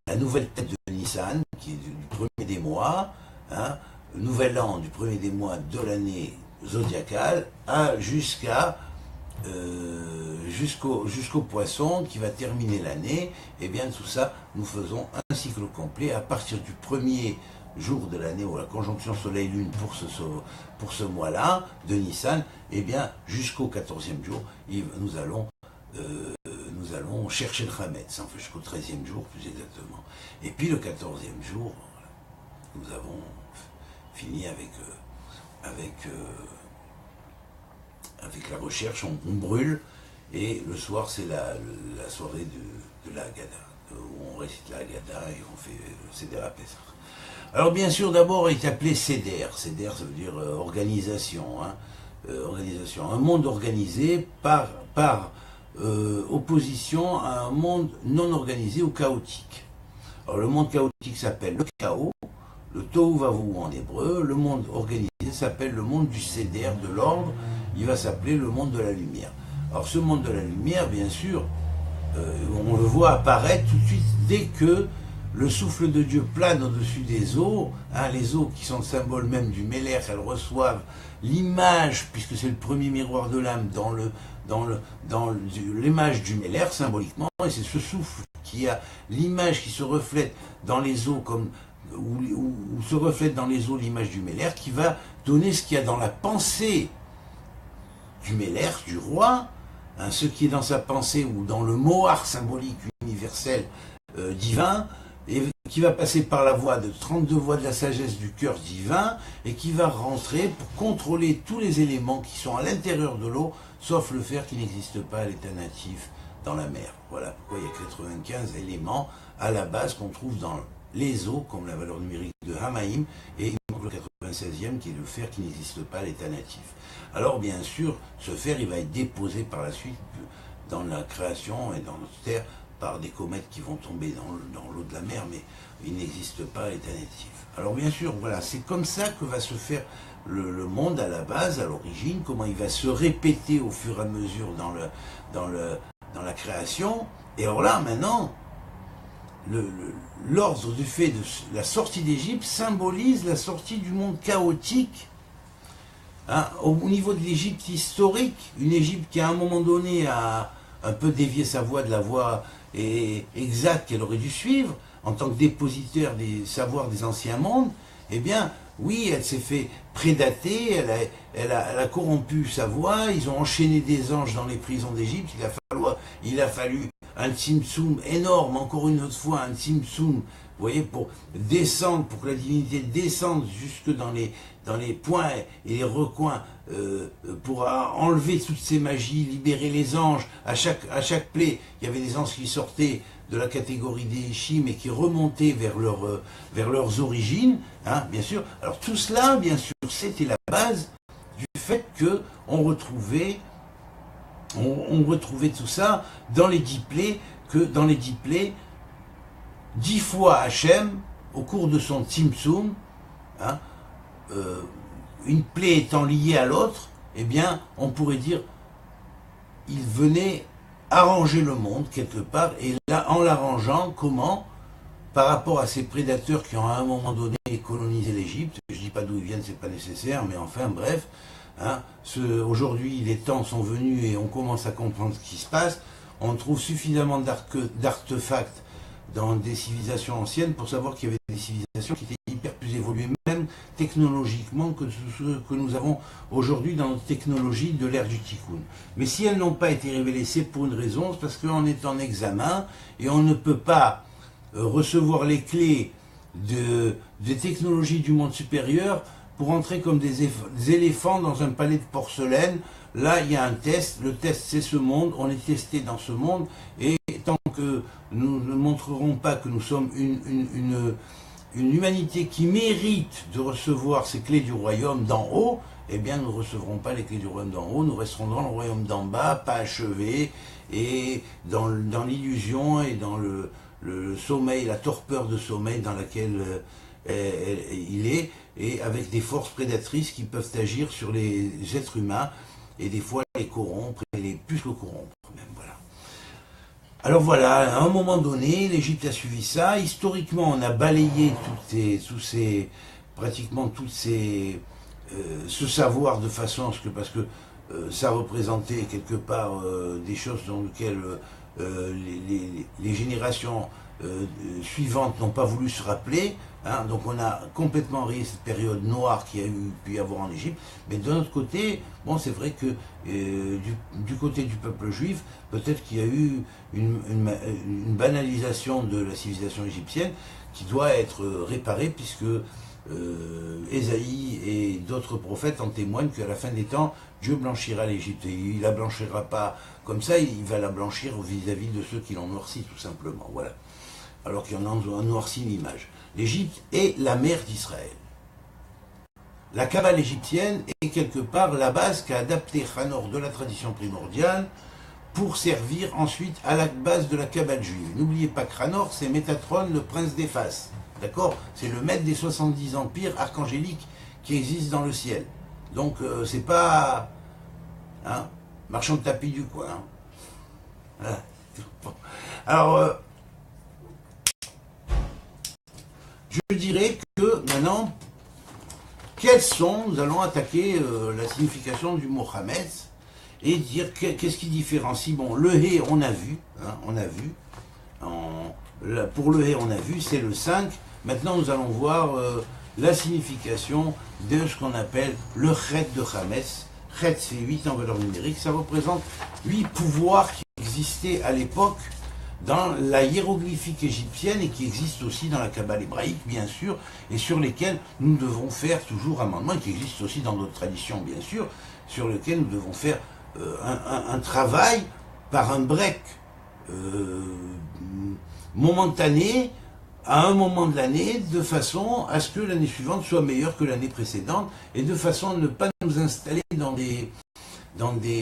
S1: la nouvelle tête de Nissan, qui est du premier des mois, hein, le nouvel an du premier des mois de l'année zodiacale, jusqu'au poisson qui va terminer l'année. Et bien tout ça, nous faisons un cycle complet à partir du premier jour de l'année où la conjonction Soleil-Lune pour ce mois-là de Nissan, et bien jusqu'au 14e jour, nous allons chercher le Hametz, enfin jusqu'au 13e jour plus exactement. Et puis le 14e jour, nous avons fini avec la recherche, on brûle, et le soir c'est la soirée de la Haggadah, où on récite la Haggadah et on fait le Seder à Pessah. Alors bien sûr, d'abord il est appelé Seder. Seder, ça veut dire organisation, hein, organisation. Un monde organisé par opposition à un monde non organisé ou chaotique. Alors le monde chaotique s'appelle le chaos, le tohu vavu en hébreu. Le monde organisé s'appelle le monde du Seder, de l'ordre. Il va s'appeler le monde de la lumière. Alors ce monde de la lumière, bien sûr, on le voit apparaître tout de suite dès que le souffle de Dieu plane au-dessus des eaux, hein, les eaux qui sont le symbole même du Méler, elles reçoivent l'image, puisque c'est le premier miroir de l'âme, dans l'image du Méler, symboliquement, et c'est ce souffle qui a l'image qui se reflète dans les eaux, où se reflète dans les eaux l'image du Méler, qui va donner ce qu'il y a dans la pensée du Méler, du roi, hein, ce qui est dans sa pensée, ou dans le mohar symbolique universel divin, et qui va passer par la voie de 32 voies de la sagesse du cœur divin, et qui va rentrer pour contrôler tous les éléments qui sont à l'intérieur de l'eau, sauf le fer qui n'existe pas à l'état natif dans la mer. Voilà pourquoi il y a 95 éléments à la base qu'on trouve dans les eaux, comme la valeur numérique de Hamaïm, et le 96e qui est le fer qui n'existe pas à l'état natif. Alors bien sûr, ce fer il va être déposé par la suite dans la création et dans notre terre, par des comètes qui vont tomber dans l'eau de la mer, mais il n'existe pas à l'état natif. Alors bien sûr, voilà, c'est comme ça que va se faire le monde à la base, à l'origine, comment il va se répéter au fur et à mesure dans la création. Et alors là, maintenant, l'ordre du fait de la sortie d'Égypte symbolise la sortie du monde chaotique. Hein, au niveau de l'Égypte historique, une Égypte qui à un moment donné a un peu dévié sa voie de la voie exacte qu'elle aurait dû suivre, en tant que dépositaire des savoirs des anciens mondes, eh bien, oui, elle s'est fait prédater, elle a corrompu sa voie, ils ont enchaîné des anges dans les prisons d'Égypte, il a fallu un tzimtzum énorme, encore une autre fois, un tzimtzum, vous voyez, pour descendre, pour que la divinité descende jusque dans les points et les recoins, pour enlever toutes ces magies, libérer les anges. À chaque plaie, il y avait des anges qui sortaient de la catégorie des Ishim et qui remontaient vers leurs origines, hein, bien sûr. Alors tout cela, bien sûr, c'était la base du fait qu'on retrouvait tout ça dans les 10 plaies, que dans les 10 plaies, 10 fois Hachem, au cours de son Tzimtzum, hein, une plaie étant liée à l'autre, eh bien, on pourrait dire, il venait arranger le monde quelque part, et là, en l'arrangeant, comment? Par rapport à ces prédateurs qui ont à un moment donné colonisé l'Égypte, je ne dis pas d'où ils viennent, c'est pas nécessaire, mais enfin, bref, hein, aujourd'hui, les temps sont venus et on commence à comprendre ce qui se passe. On trouve suffisamment d'artefacts dans des civilisations anciennes pour savoir qu'il y avait des civilisations qui étaient hyper plus évoluées, même technologiquement, que ce que nous avons aujourd'hui dans notre technologie de l'ère du Tikkun. Mais si elles n'ont pas été révélées, c'est pour une raison, c'est parce qu'on est en examen et on ne peut pas recevoir les clés des technologies du monde supérieur pour entrer comme des éléphants dans un palais de porcelaine. Là, il y a un test. Le test, c'est ce monde. On est testé dans ce monde. Et tant que nous ne montrerons pas que nous sommes une humanité qui mérite de recevoir ces clés du royaume d'en haut, eh bien, nous ne recevrons pas les clés du royaume d'en haut. Nous resterons dans le royaume d'en bas, pas achevés, et dans l'illusion et dans le sommeil, la torpeur de sommeil dans laquelle il est. et avec des forces prédatrices qui peuvent agir sur les êtres humains et des fois les corrompre et les plus le corrompre même, voilà. Alors voilà, à un moment donné, l'Égypte a suivi ça. Historiquement, on a balayé pratiquement ce savoir de façon à ce que, parce que ça représentait quelque part des choses dans lesquelles les générations suivantes n'ont pas voulu se rappeler. Hein, donc on a complètement rayé cette période noire qu'il y a pu y avoir en Égypte. Mais d'un autre côté, bon, c'est vrai que du côté du peuple juif, peut-être qu'il y a eu une banalisation de la civilisation égyptienne qui doit être réparée, puisque Ésaïe et d'autres prophètes en témoignent qu'à la fin des temps, Dieu blanchira l'Égypte. Et il ne la blanchira pas comme ça, il va la blanchir vis-à-vis de ceux qui l'ont noirci, tout simplement. Voilà. Alors qu'il y en a noirci l'image. L'Égypte est la mère d'Israël. La Kabbale égyptienne est quelque part la base qu'a adapté Hanor de la tradition primordiale pour servir ensuite à la base de la Kabbale juive. N'oubliez pas que Hanor, c'est Métatron, le prince des Faces. D'accord? C'est le maître des 70 empires archangéliques qui existent dans le ciel. Donc, c'est pas hein, marchand de tapis du coin. Hein. Voilà. Alors, je dirais que maintenant, nous allons attaquer la signification du mot Hametz et dire qu'est-ce qui différencie. Bon, le Hé, on a vu, hein, pour le Hé, on a vu, c'est le 5. Maintenant, nous allons voir la signification de ce qu'on appelle le Chet de Hametz. Chet, c'est 8 en valeur numérique. Ça représente 8 pouvoirs qui existaient à l'époque dans la hiéroglyphique égyptienne et qui existent aussi dans la Kabbale hébraïque, bien sûr, et sur lesquels nous devons faire toujours amendement, et qui existent aussi dans d'autres traditions, bien sûr, sur lesquels nous devons faire un travail par un break momentané à un moment de l'année, de façon à ce que l'année suivante soit meilleure que l'année précédente, et de façon à ne pas nous installer dans des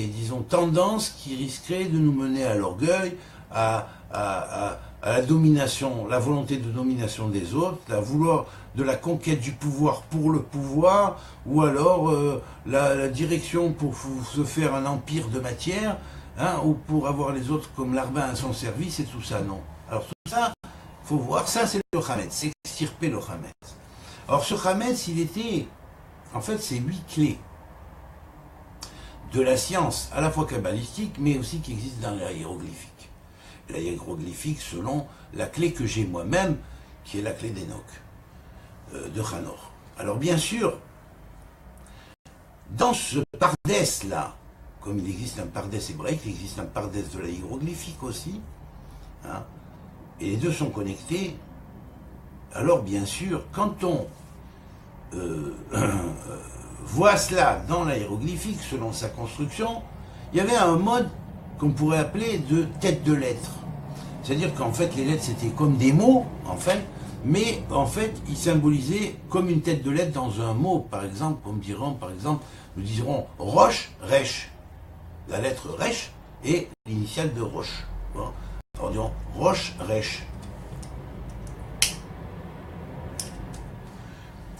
S1: disons, tendances qui risqueraient de nous mener à l'orgueil, à la domination, la volonté de domination des autres, de la conquête du pouvoir pour le pouvoir, ou alors la direction pour se faire un empire de matière, hein, ou pour avoir les autres comme larbin à son service, et tout ça, non. Alors tout ça, il faut voir, ça c'est le Hametz, c'est extirper le Hametz. Alors ce Hametz, il était, en fait, c'est 8 clés de la science, à la fois kabbalistique, mais aussi qui existe dans la hiéroglyphique. La hiéroglyphique selon la clé que j'ai moi-même, qui est la clé d'Enoch, de Hanor. Alors bien sûr, dans ce pardès-là, comme il existe un pardès hébraïque, il existe un pardès de la hiéroglyphique aussi, hein, et les deux sont connectés. Alors bien sûr, quand on voit cela dans la hiéroglyphique, selon sa construction, il y avait un mode qu'on pourrait appeler de tête de lettres. C'est-à-dire qu'en fait, les lettres, c'était comme des mots, en fait, mais en fait, ils symbolisaient comme une tête de lettre dans un mot. Par exemple, nous dirons Roche, Resh. La lettre Resh est l'initiale de Roche. Bon. Alors, disons Roche, Resh.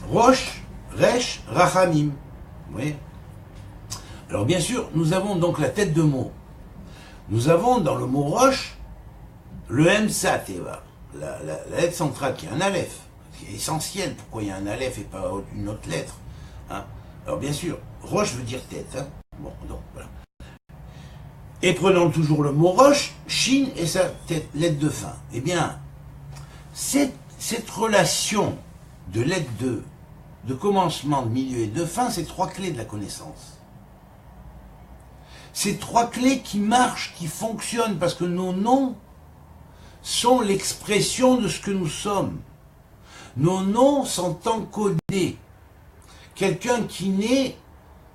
S1: Roche, Resh, Rachamim. Vous voyez? Alors, bien sûr, nous avons donc la tête de mot. Nous avons dans le mot Roche le Emsa Teva, la lettre centrale qui est un Aleph, qui est essentiel. Pourquoi il y a un Aleph et pas une autre lettre, hein? Alors bien sûr, Roche veut dire tête. Hein? Bon, donc voilà. Et prenons toujours le mot Roche, Shin et sa tête, lettre de fin. Eh bien, cette relation de lettre de commencement, de milieu et de fin, c'est 3 clés de la connaissance. Ces 3 clés qui marchent, qui fonctionnent, parce que nos noms sont l'expression de ce que nous sommes. Nos noms sont encodés. Quelqu'un qui naît,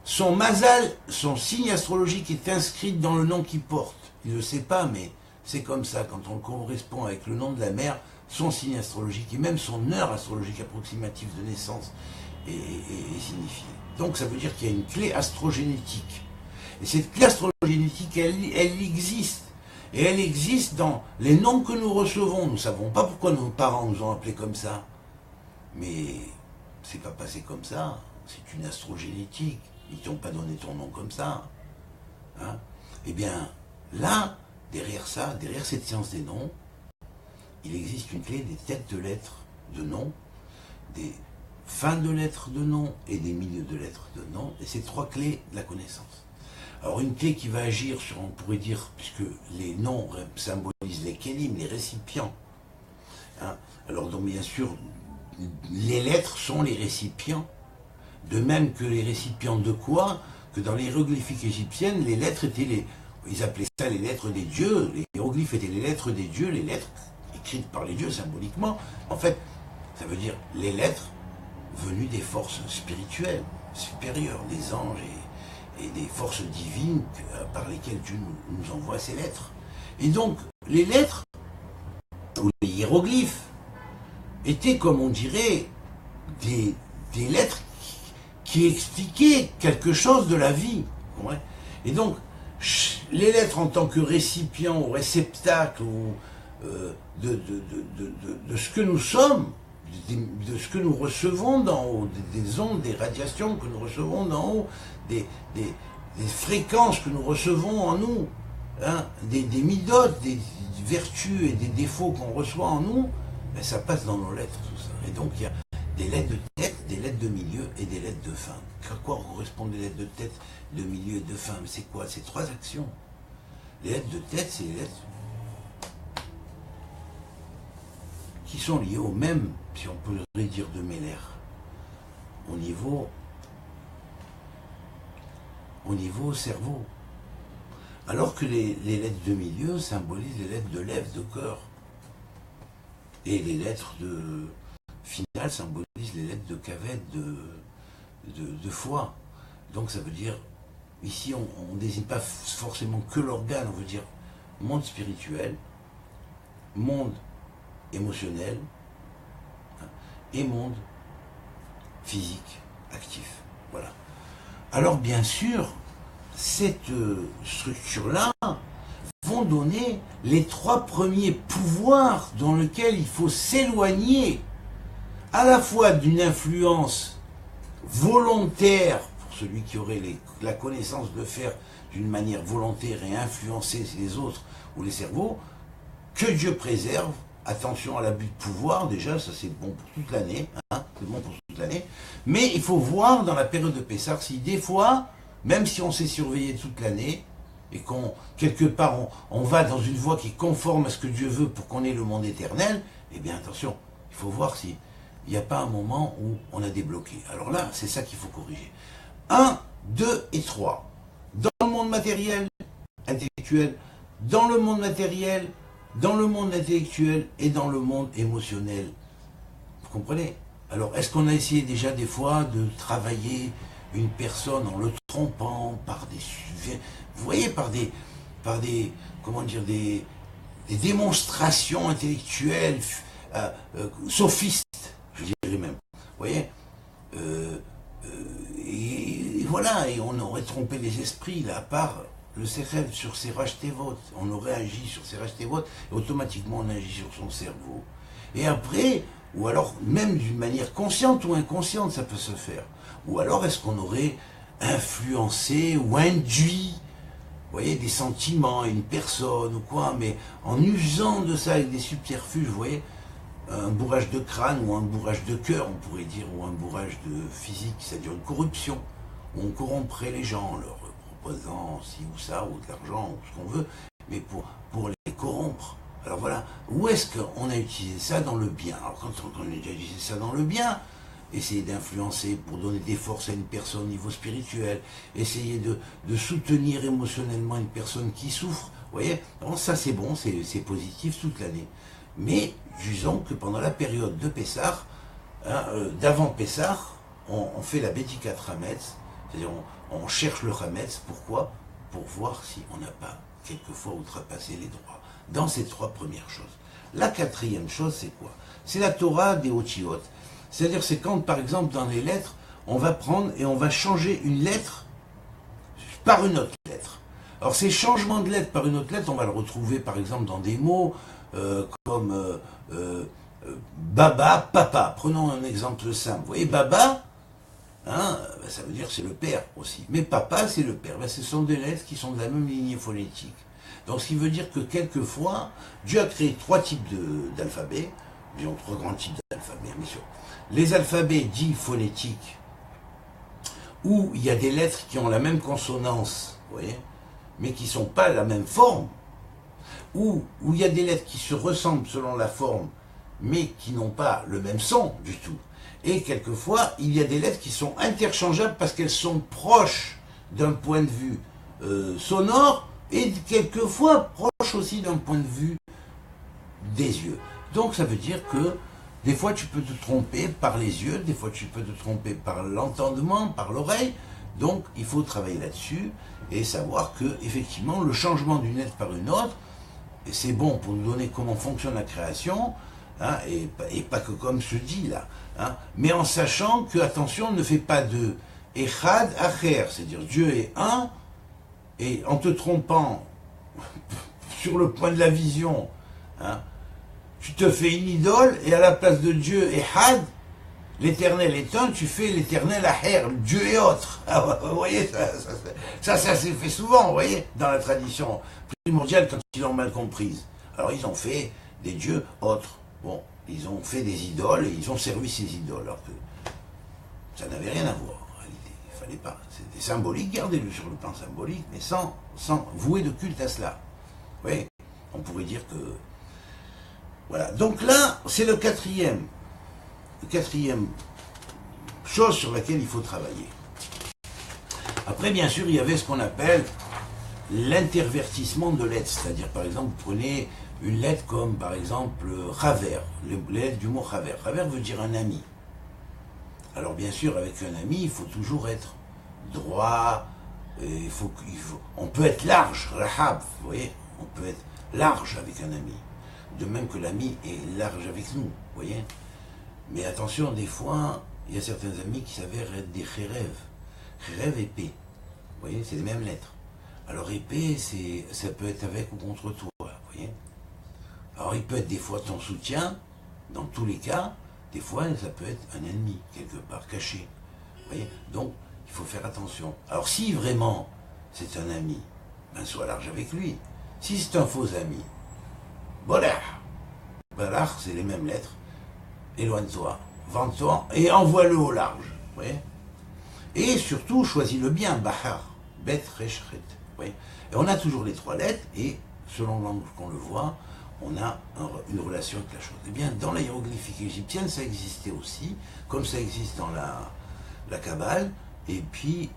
S1: son mazal, son signe astrologique est inscrit dans le nom qu'il porte. Il ne le sait pas, mais c'est comme ça. Quand on correspond avec le nom de la mère, son signe astrologique et même son heure astrologique approximative de naissance est signifiée. Donc ça veut dire qu'il y a une clé astrogénétique. Et cette clé astrogénétique, elle existe. Et elle existe dans les noms que nous recevons. Nous ne savons pas pourquoi nos parents nous ont appelés comme ça. Mais c'est pas passé comme ça. C'est une astrogénétique. Ils t'ont pas donné ton nom comme ça. Hein? Eh bien, là, derrière ça, derrière cette science des noms, il existe une clé des têtes de lettres de noms, des fins de lettres de noms et des milieux de lettres de noms. Et c'est trois clés de la connaissance. Alors une clé qui va agir sur, on pourrait dire, puisque les noms symbolisent les kélim, les récipients. Hein? Alors donc bien sûr, les lettres sont les récipients. De même que les récipients de quoi? Que dans les hiéroglyphiques égyptiennes, les lettres étaient ils appelaient ça les lettres des dieux. Les hiéroglyphes étaient les lettres des dieux, les lettres écrites par les dieux symboliquement. En fait, ça veut dire les lettres venues des forces spirituelles, supérieures, des anges et des forces divines par lesquelles Dieu nous envoie ces lettres. Et donc, les lettres, ou les hiéroglyphes, étaient, comme on dirait, des lettres qui expliquaient quelque chose de la vie. Ouais. Et donc, les lettres en tant que récipient ou réceptacle de ce que nous sommes, de ce que nous recevons d'en haut, des ondes, des radiations que nous recevons d'en haut, des fréquences que nous recevons en nous, hein, des midotes, des vertus et des défauts qu'on reçoit en nous, ben ça passe dans nos lettres, tout ça. Et donc il y a des lettres de tête, des lettres de milieu et des lettres de fin. À quoi correspondent les lettres de tête, de milieu et de fin? Mais c'est quoi? C'est trois actions. Les lettres de tête, c'est les lettres qui sont liées au même, si on peut le dire, de Meller, au niveau cerveau. Alors que les lettres de milieu symbolisent les lettres de lèvres, de cœur. Et les lettres de finale symbolisent les lettres de cavette, de foie. Donc ça veut dire, ici on ne désigne pas forcément que l'organe, on veut dire monde spirituel, monde émotionnel, hein, et monde physique, actif. Voilà. Alors bien sûr, cette structure-là vont donner les trois premiers pouvoirs dans lesquels il faut s'éloigner à la fois d'une influence volontaire, pour celui qui aurait la connaissance de faire d'une manière volontaire et influencer les autres ou les cerveaux, que Dieu préserve. Attention à l'abus de pouvoir, déjà, ça c'est bon pour toute l'année, hein, c'est bon pour toute l'année, mais il faut voir dans la période de Pessah si des fois, même si on s'est surveillé toute l'année, et qu'on, quelque part, on va dans une voie qui est conforme à ce que Dieu veut pour qu'on ait le monde éternel, eh bien attention, il faut voir s'il n'y a pas un moment où on a débloqué. Alors là, c'est ça qu'il faut corriger. 1, 2 et 3. Dans le monde matériel, intellectuel, dans le monde matériel, dans le monde intellectuel et dans le monde émotionnel. Vous comprenez? Alors, est-ce qu'on a essayé déjà des fois de travailler une personne en le trompant par vous voyez, par des comment dire, des démonstrations intellectuelles sophistes, je dirais même. Vous voyez, et voilà, et on aurait trompé les esprits, là, à part le Sechel sur ses Rachtevot. On aurait agi sur ses Rachtevot, et automatiquement on agit sur son cerveau. Et après, ou alors même d'une manière consciente ou inconsciente, ça peut se faire. Ou alors est-ce qu'on aurait influencé ou induit, vous voyez, des sentiments à une personne ou quoi, mais en usant de ça avec des subterfuges, vous voyez, un bourrage de crâne ou un bourrage de cœur, on pourrait dire, ou un bourrage de physique, c'est-à-dire une corruption, où on corromprait les gens, leur proposant ci ou ça, ou de l'argent, ou ce qu'on veut, mais pour les corrompre. Alors voilà, où est-ce qu'on a utilisé ça dans le bien? Alors quand on a déjà utilisé ça dans le bien, essayer d'influencer pour donner des forces à une personne au niveau spirituel, essayer de soutenir émotionnellement une personne qui souffre, vous voyez, alors ça c'est bon, c'est positif toute l'année. Mais disons que pendant la période de Pessah, hein, d'avant Pessah, on fait la Bédikat Hametz, c'est-à-dire on cherche le Hametz, pourquoi? Pour voir si on n'a pas quelquefois outrepassé les droits. Dans ces trois premières choses. La quatrième chose, c'est quoi? C'est la Torah des Otiyot. C'est-à-dire, c'est quand, par exemple, dans les lettres, on va prendre et on va changer une lettre par une autre lettre. Alors, ces changements de lettres par une autre lettre, on va le retrouver, par exemple, dans des mots comme Baba, papa. Prenons un exemple simple. Vous voyez, Baba, hein, ben, ça veut dire c'est le père aussi. Mais papa, c'est le père. Ben, ce sont des lettres qui sont de la même lignée phonétique. Donc, ce qui veut dire que quelquefois, Dieu a créé trois types d'alphabets. Disons trois grands types d'alphabets, bien sûr. Les alphabets dits phonétiques, où il y a des lettres qui ont la même consonance, vous voyez, mais qui ne sont pas la même forme, où il y a des lettres qui se ressemblent selon la forme, mais qui n'ont pas le même son du tout. Et quelquefois, il y a des lettres qui sont interchangeables parce qu'elles sont proches d'un point de vue sonore et quelquefois proches aussi d'un point de vue des yeux. Donc ça veut dire que des fois tu peux te tromper par les yeux, des fois tu peux te tromper par l'entendement, par l'oreille. Donc il faut travailler là-dessus et savoir que effectivement le changement d'une lettre par une autre, c'est bon pour nous donner comment fonctionne la création, hein, et pas que comme je dis là, hein, mais en sachant que, attention, ne fais pas de Echad Acher, c'est-à-dire Dieu est un, et en te trompant sur le point de la vision, hein, tu te fais une idole, et à la place de Dieu Echad, l'éternel est un, tu fais l'éternel Acher, Dieu est autre. Ah, vous voyez, ça s'est fait souvent, vous voyez, dans la tradition primordiale quand ils l'ont mal comprise. Alors ils ont fait des dieux autres. Bon, ils ont fait des idoles et ils ont servi ces idoles, alors que ça n'avait rien à voir en réalité. Il ne fallait pas. C'était symbolique, gardez-le sur le plan symbolique, mais sans vouer de culte à cela. Vous voyez, on pourrait dire que... Voilà, donc là, c'est le quatrième chose sur laquelle il faut travailler. Après, bien sûr, il y avait ce qu'on appelle l'intervertissement de lettres, c'est-à-dire, par exemple, vous prenez une lettre comme, par exemple, Chaver, les lettres du mot Chaver. Chaver veut dire un ami. Alors, bien sûr, avec un ami, il faut toujours être droit, on peut être large, Rahab, vous voyez, on peut être large avec un ami. De même que l'ami est large avec nous, vous voyez. Mais attention, des fois, il y a certains amis qui s'avèrent être des Khérev. Khérev, épée. Vous voyez, c'est les mêmes lettres. Alors épée, ça peut être avec ou contre toi, vous voyez. Alors il peut être des fois ton soutien, dans tous les cas, des fois ça peut être un ennemi, quelque part, caché. Vous voyez. Donc, il faut faire attention. Alors si vraiment c'est un ami, ben sois large avec lui. Si c'est un faux ami, Balach, c'est les mêmes lettres. Éloigne-toi, vends-toi et envoie-le au large. Vous voyez. Et surtout, choisis le bien, Bahar, Bet, Reshret. Et on a toujours les trois lettres, et selon l'angle qu'on le voit, on a une relation avec la chose. Eh bien, dans la hiéroglyphique égyptienne, ça existait aussi, comme ça existe dans la Kabbale, et puis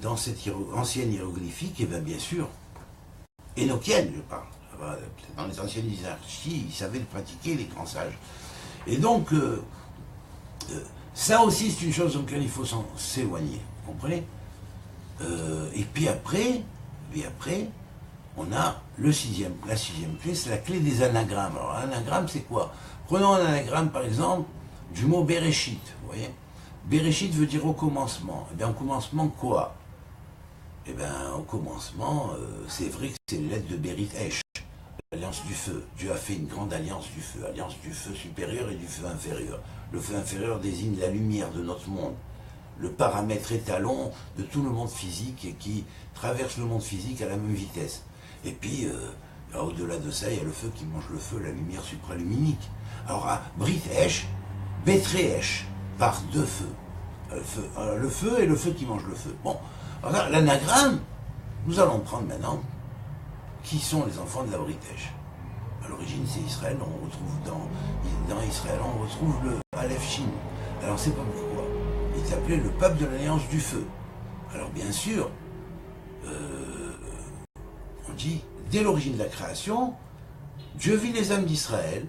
S1: dans cette ancienne hiéroglyphique, et bien sûr, énochienne, je parle. Dans les anciennes hiérarchies, ils savaient le pratiquer, les grands sages. Et donc, ça aussi, c'est une chose dans laquelle il faut s'éloigner. Vous comprenez? Et puis après, on a la sixième clé, c'est la clé des anagrammes. Alors, l'anagramme, c'est quoi? Prenons un anagramme, par exemple, du mot Bereshit. Vous voyez? Bereshit veut dire au commencement. Et bien, au commencement, quoi? Eh bien, au commencement, c'est vrai que c'est les lettres de Berit Esh, l'alliance du feu. Dieu a fait une grande alliance du feu supérieur et du feu inférieur. Le feu inférieur désigne la lumière de notre monde, le paramètre étalon de tout le monde physique et qui traverse le monde physique à la même vitesse. Et puis, au-delà de ça, il y a le feu qui mange le feu, la lumière supraluminique. Alors, à Brit Esh, Betré Esh, par deux feux. Le feu et le feu qui mange le feu. Bon, alors l'anagramme, nous allons prendre maintenant qui sont les enfants de la Brit Esh. À l'origine, c'est Israël, on retrouve dans Israël, on retrouve le Aleph Shin. Alors, on ne sait pas pourquoi. Il s'appelait le peuple de l'Alliance du Feu. Alors, bien sûr, on dit, dès l'origine de la création, Dieu vit les âmes d'Israël,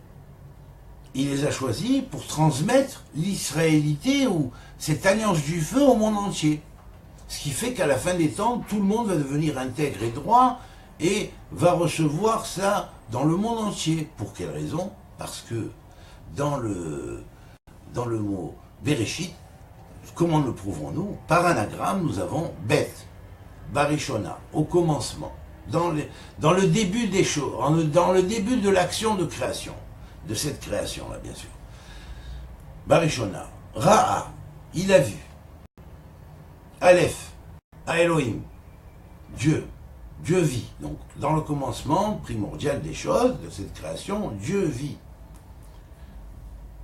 S1: il les a choisis pour transmettre l'israélité ou cette alliance du feu au monde entier. Ce qui fait qu'à la fin des temps, tout le monde va devenir intègre et droit et va recevoir ça dans le monde entier. Pour quelle raison? Parce que dans le mot Bereshit, comment le prouvons-nous? Par anagramme, nous avons Bet, Barishona, au commencement, dans le début des choses, dans le début de l'action de création. de cette création-là, bien sûr. Barishona, Ra'a, il a vu. Aleph, à Elohim, Dieu. Dieu vit. Donc, dans le commencement primordial des choses, de cette création, Dieu vit.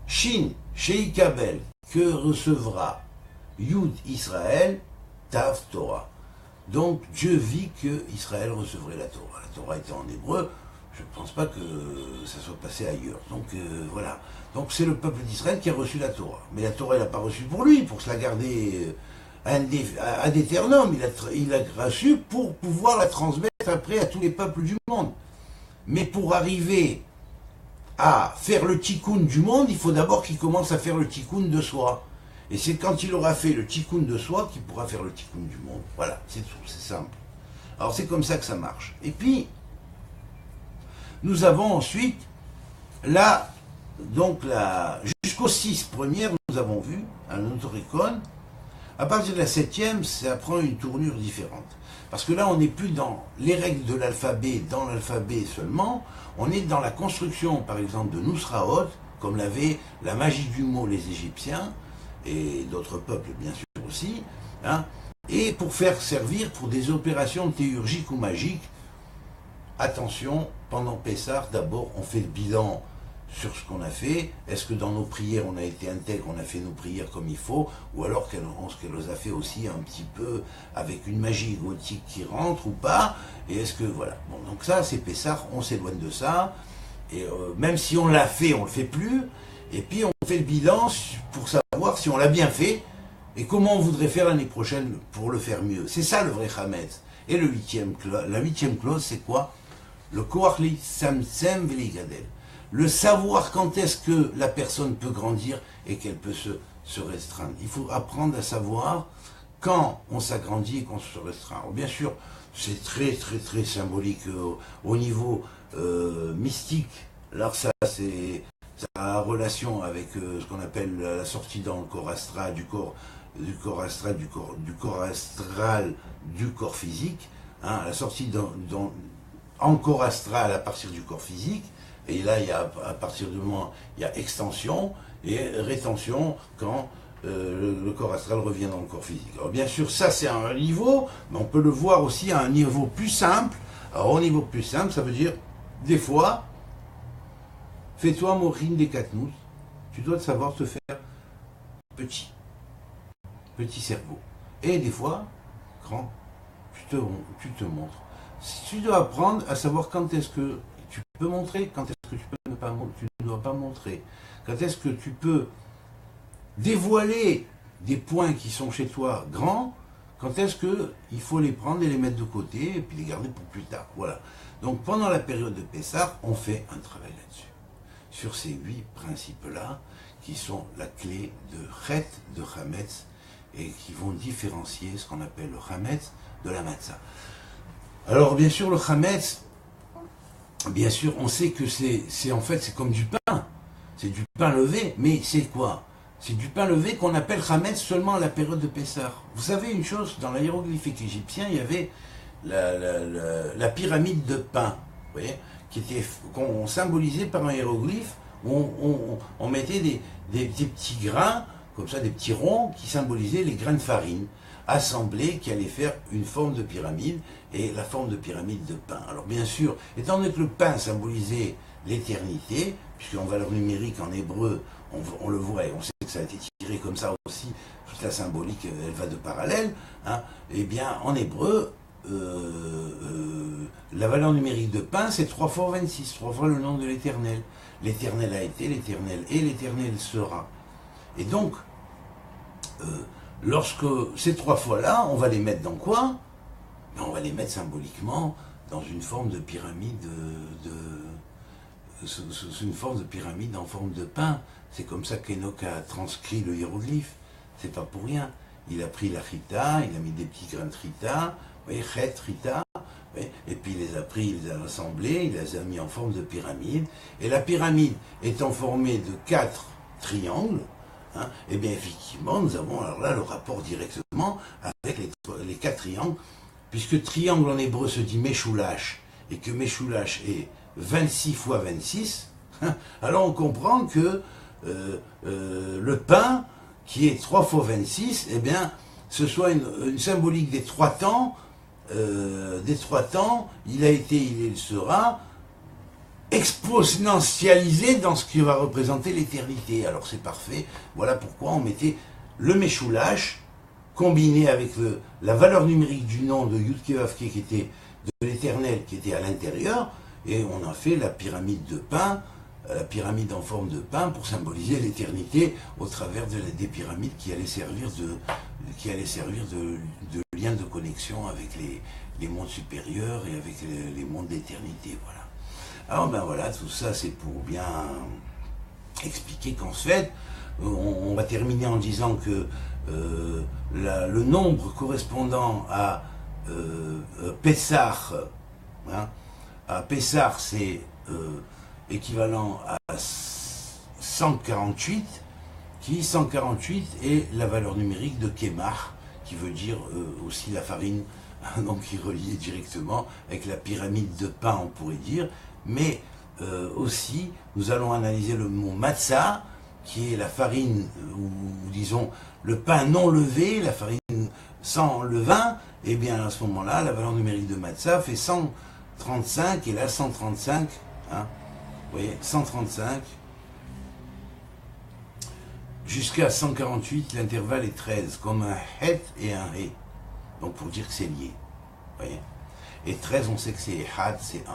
S1: Shin, Sheikabel, que recevra Yud Israël, Tav Torah. Donc, Dieu vit que Israël recevrait la Torah. La Torah était en hébreu, je ne pense pas que ça soit passé ailleurs. Donc, voilà. Donc, c'est le peuple d'Israël qui a reçu la Torah. Mais la Torah, il n'a pas reçu pour lui, pour se la garder ad aeternum. Il l'a reçu pour pouvoir la transmettre après à tous les peuples du monde. Mais pour arriver à faire le tikkun du monde, il faut d'abord qu'il commence à faire le tikkun de soi. Et c'est quand il aura fait le tikkun de soi qu'il pourra faire le tikkun du monde. Voilà, c'est tout, c'est simple. Alors c'est comme ça que ça marche. Et puis, nous avons ensuite, là, donc jusqu'aux 6 premières, nous avons vu, à notre icône, à partir de la 7e, ça prend une tournure différente. Parce que là, on n'est plus dans les règles de l'alphabet, dans l'alphabet seulement, on est dans la construction, par exemple, de Nusraot, comme l'avait la magie du mot les Égyptiens, et d'autres peuples, bien sûr, aussi, hein, et pour faire servir pour des opérations théurgiques ou magiques. Attention, pendant Pessah, d'abord, on fait le bilan sur ce qu'on a fait. Est-ce que dans nos prières, on a été intègre, on a fait nos prières comme il faut, ou alors qu'elle les a fait aussi un petit peu avec une magie gothique qui rentre ou pas, et est-ce que, voilà. Bon, donc ça, c'est Pessah, on s'éloigne de ça, et même si on l'a fait, on le fait plus, et puis on fait le bilan pour savoir si on l'a bien fait, et comment on voudrait faire l'année prochaine pour le faire mieux. C'est ça le vrai Hametz. Et la 8e clause, c'est quoi? Le Koachli Samsem Veligadel. Le savoir quand est-ce que la personne peut grandir et qu'elle peut se restreindre. Il faut apprendre à savoir quand on s'agrandit et qu'on se restreint. Alors bien sûr, c'est très très très symbolique au niveau mystique. Alors ça, c'est sa relation avec ce qu'on appelle la sortie dans le corps astral, du corps astral du corps physique, hein, la sortie en corps astral à partir du corps physique. Et là, à partir du moment, il y a extension et rétention quand le corps astral revient dans le corps physique. Alors bien sûr, ça c'est un niveau, mais on peut le voir aussi à un niveau plus simple. Alors au niveau plus simple, ça veut dire, des fois, fais-toi Morin des Katnous, tu dois savoir te faire petit cerveau. Et des fois, grand, tu te montres. Tu dois apprendre à savoir quand est-ce que tu peux montrer, quand est-ce que tu ne dois pas montrer. Quand est-ce que tu peux dévoiler des points qui sont chez toi grands, quand est-ce qu'il faut les prendre et les mettre de côté et puis les garder pour plus tard. Voilà. Donc pendant la période de Pessah, on fait un travail là-dessus. Sur ces 8 principes-là, qui sont la clé de Chet, de Hametz, et qui vont différencier ce qu'on appelle le Hametz de la Matzah. Alors bien sûr, le Hametz, bien sûr, on sait que en fait, c'est comme du pain. C'est du pain levé, mais c'est quoi? C'est du pain levé qu'on appelle Hametz seulement à la période de Pessah. Vous savez une chose, dans l'hiéroglyphique égyptien, il y avait la pyramide de pain, vous voyez, qu'on symbolisait par un hiéroglyphe, où on mettait des petits grains, comme ça, des petits ronds, qui symbolisaient les grains de farine, assemblés, qui allaient faire une forme de pyramide, et la forme de pyramide de pain. Alors bien sûr, étant donné que le pain symbolisait l'éternité, puisqu'en valeur numérique, en hébreu, on le voit, et on sait que ça a été tiré comme ça aussi, toute la symbolique, elle va de parallèle, hein, et bien en hébreu, la valeur numérique de pain, c'est 3 fois 26, 3 fois le nom de l'Éternel. L'Éternel a été, l'Éternel est, l'Éternel sera. Et donc, lorsque ces 3 fois-là, on va les mettre dans quoi? On va les mettre symboliquement dans une forme de pyramide, une forme de pyramide en forme de pain. C'est comme ça qu'Enoch a transcrit le hiéroglyphe. C'est pas pour rien. Il a pris la chita, il a mis des petits grains de chita, vous voyez, chet, chita, et puis il les a pris, il les a assemblés, il les a mis en forme de pyramide. Et la pyramide étant formée de 4 triangles, hein, et bien effectivement, nous avons alors là le rapport directement avec les 4 triangles, puisque triangle en hébreu se dit Meshoulash, et que Meshoulash est 26 fois 26, Alors on comprend que le pain, qui est 3 fois 26, eh bien, ce soit une symbolique des 3 temps, il a été, il sera exponentialisé dans ce qui va représenter l'éternité. Alors c'est parfait, voilà pourquoi on mettait le Meshoulash, combiné avec la valeur numérique du nom de Yud-Keh-Vav-Keh, qui était de l'éternel, qui était à l'intérieur, et on a fait la pyramide de pain, la pyramide en forme de pain pour symboliser l'éternité au travers des pyramides qui allaient servir de lien de connexion avec les mondes supérieurs et avec les mondes d'éternité. Voilà. Alors ben voilà, tout ça c'est pour bien expliquer qu'en fait, on va terminer en disant que le nombre correspondant à Pessah, hein, à Pessah c'est équivalent à 148, qui 148 est la valeur numérique de Kemach, qui veut dire aussi la farine, donc qui est reliée directement avec la pyramide de pain, on pourrait dire, mais aussi nous allons analyser le mot matzah, qui est la farine, ou disons le pain non levé, la farine sans levain, et bien à ce moment-là, la valeur numérique de matzah fait 135, et là 135, hein, vous voyez, 135, jusqu'à 148, l'intervalle est 13, comme un het et un he, donc pour dire que c'est lié, vous voyez. Et 13, on sait que c'est had, c'est 1.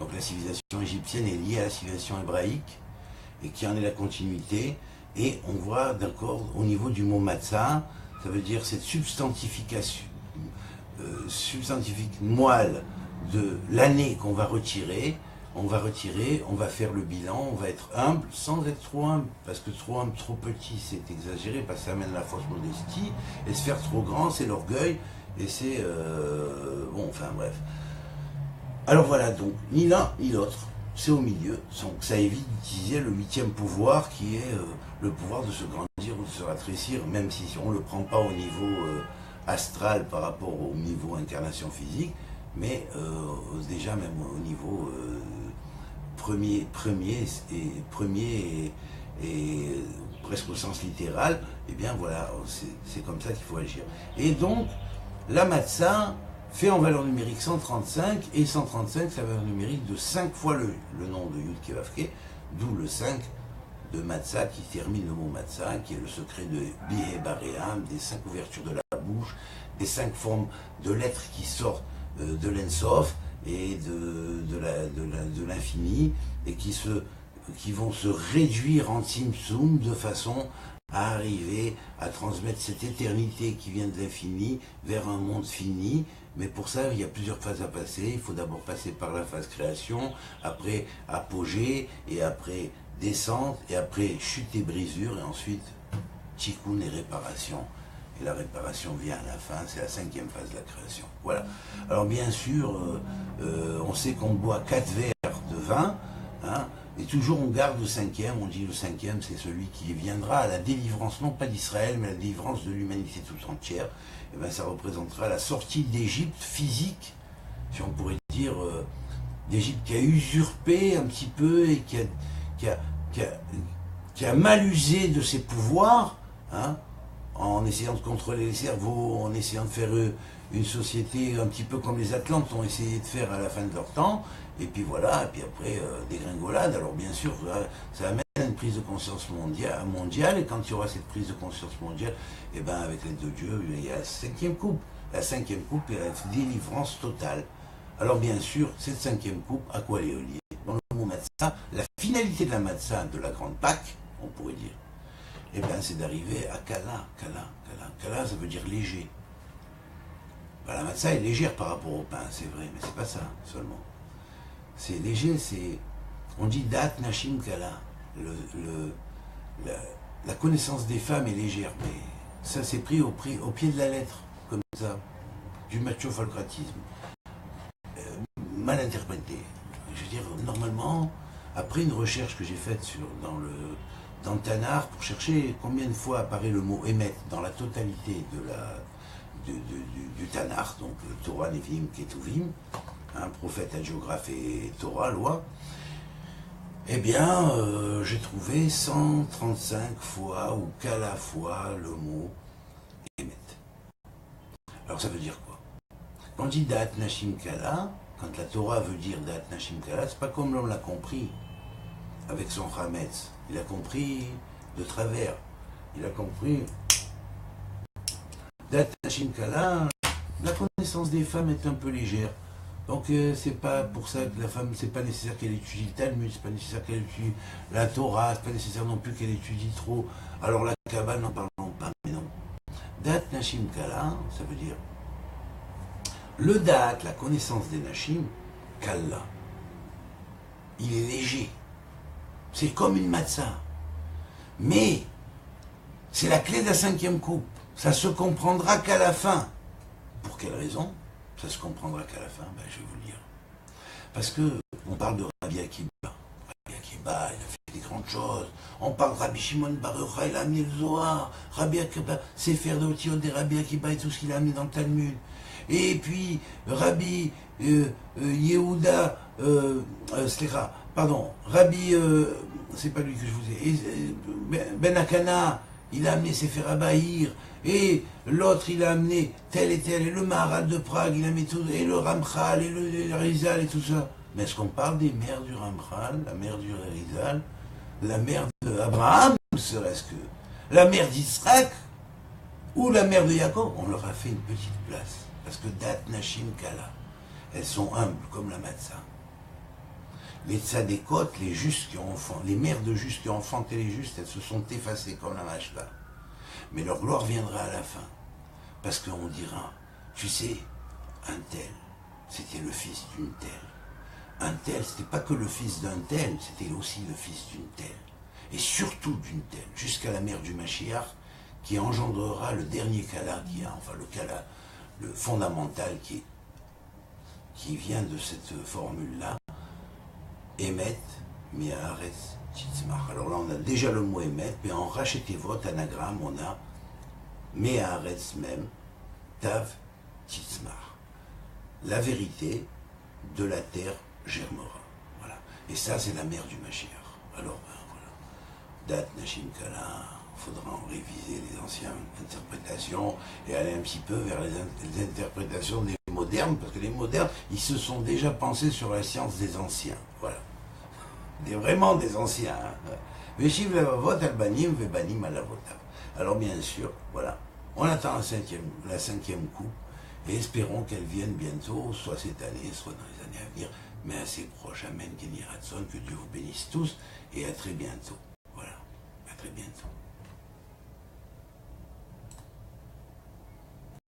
S1: Donc la civilisation égyptienne est liée à la civilisation hébraïque, et qui en est la continuité, et on voit d'accord au niveau du mot matzah, ça veut dire cette substantification, substantifique moelle de l'année qu'on va retirer, on va faire le bilan, on va être humble sans être trop humble, parce que trop humble, trop petit, c'est exagéré, parce que ça amène la fausse modestie, et se faire trop grand, c'est l'orgueil, et c'est... bon, enfin bref. Alors voilà, donc, ni l'un ni l'autre, c'est au milieu, donc ça évite d'utiliser le 8e pouvoir, qui est le pouvoir de se grandir ou de se rétrécir, même si on ne le prend pas au niveau astral par rapport au niveau incarnation physique, mais déjà même au niveau premier et presque au sens littéral, et bien voilà, c'est comme ça qu'il faut agir. Et donc, la matzah fait en valeur numérique 135, et 135, c'est la valeur numérique de 5 fois le nom de Yud-Keh-Vav-Keh, d'où le 5 de matzah qui termine le mot matzah, qui est le secret de Bihé Baréam, des 5 ouvertures de la bouche, des 5 formes de lettres qui sortent de l'Ensof et de l'infini, et qui vont se réduire en Tzimtzum de façon à arriver à transmettre cette éternité qui vient de l'infini vers un monde fini. Mais pour ça, il y a plusieurs phases à passer. Il faut d'abord passer par la phase création, après apogée, et après descente, et après chute et brisure, et ensuite tikkun et réparation. Et la réparation vient à la fin, c'est la 5e phase de la création. Voilà. Alors bien sûr, on sait qu'on boit 4 verres de vin, hein, et toujours on garde le 5e, on dit le 5e c'est celui qui viendra à la délivrance, non pas d'Israël, mais à la délivrance de l'humanité toute entière. Et bien ça représentera la sortie d'Égypte physique, si on pourrait dire, d'Égypte qui a usurpé un petit peu et qui a mal usé de ses pouvoirs, hein, en essayant de contrôler les cerveaux, en essayant de faire une société un petit peu comme les Atlantes ont essayé de faire à la fin de leur temps, et puis voilà, et puis après dégringolade. Alors bien sûr, ça amène à une prise de conscience mondiale, et quand il y aura cette prise de conscience mondiale, et bien avec l'aide de Dieu, il y a la 5e coupe. La 5e coupe est la délivrance totale. Alors bien sûr, cette 5e coupe, à quoi elle est liée? Dans le mot matzah, la finalité de la matzah, de la grande Pâque, on pourrait dire, et bien c'est d'arriver à Kala. Kala, ça veut dire léger. Ben, la matzah est légère par rapport au pain, c'est vrai, mais c'est pas ça seulement. C'est léger, on dit dat nashim kala. La connaissance des femmes est légère, mais ça c'est pris au pied de la lettre, comme ça, du macho-folcratisme. Mal interprété. Je veux dire, normalement, après une recherche que j'ai faite dans le Tanar, pour chercher combien de fois apparaît le mot émet dans la totalité du Tanar, donc Torah, Nevi'im, Ketuvim, prophète, hagiographe et Torah, loi, Eh bien, j'ai trouvé 135 fois ou qu'à la fois le mot Emet. Alors ça veut dire quoi? Quand on dit Da'at Nashim Kala, quand la Torah veut dire Da'at Nashim Kala, c'est pas comme l'homme l'a compris avec son Hametz. Il a compris de travers. Il a compris Da'at Nashim Kala, la connaissance des femmes est un peu légère. Donc c'est pas pour ça que la femme, c'est pas nécessaire qu'elle étudie le Talmud, c'est pas nécessaire qu'elle étudie la Torah, c'est pas nécessaire non plus qu'elle étudie trop. Alors la Kabbale, n'en parlons pas, mais non. Da'at Nashim Kala, ça veut dire le Da'at, la connaissance des Nashim, Kalla. Il est léger. C'est comme une matzah. Mais c'est la clé de la 5e coupe. Ça se comprendra qu'à la fin. Pour quelle raison? Ça se comprendra qu'à la fin, ben, je vais vous le dire. Parce que on parle de Rabbi Akiba. Rabbi Akiba, il a fait des grandes choses. On parle de Rabbi Shimon Bar Yochai, il a amené le Zohar. Rabbi Akiba, Sefer de Otiot de Rabbi Akiba et tout ce qu'il a amené dans le Talmud. Et puis Rabbi Yehuda, Rabbi, c'est pas lui que je vous ai, Ben Akana, il a amené Sefer Abahir. Et l'autre, il a amené tel et tel, et le Maharal de Prague, il a amené tout, et le Ramchal, et le Rizal, et tout ça. Mais est-ce qu'on parle des mères du Ramchal, la mère du Rizal, la mère d'Abraham, serait-ce que, la mère d'Israël, ou la mère de Jacob? On leur a fait une petite place. Parce que Da'at Nashim Kala, elles sont humbles comme la matzah. Les tzadékot, les justes qui ont enfanté, les mères de justes qui ont enfanté les justes, elles se sont effacées comme la machla. Mais leur gloire viendra à la fin. Parce qu'on dira, tu sais, un tel, c'était le fils d'une telle. Un tel, c'était pas que le fils d'un tel, c'était aussi le fils d'une telle. Et surtout d'une telle, jusqu'à la mère du Mashiach, qui engendrera le dernier kala qu'il y a, enfin le kala, le fondamental qui vient de cette formule-là, Emet, Mi'aretz, Titzmach. Alors là, on a déjà le mot Emet, mais en Rachetevot, anagramme, on a Me'aretz même, Tav, Titzmach. La vérité de la terre germera. Voilà. Et ça, c'est la mère du Mashiach. Alors, ben, voilà. Da'at Nashim Kala, il faudra en réviser les anciennes interprétations et aller un petit peu vers les interprétations des modernes, parce que les modernes, ils se sont déjà pensés sur la science des anciens. Voilà. Vraiment des anciens. Veshiv lavavot albanim vebanim alavota. Alors bien sûr, voilà, on attend la 5e coupe et espérons qu'elle vienne bientôt, soit cette année, soit dans les années à venir, mais assez proche. Amen, Kenny Ratson, que Dieu vous bénisse tous et à très bientôt. Voilà, à très bientôt.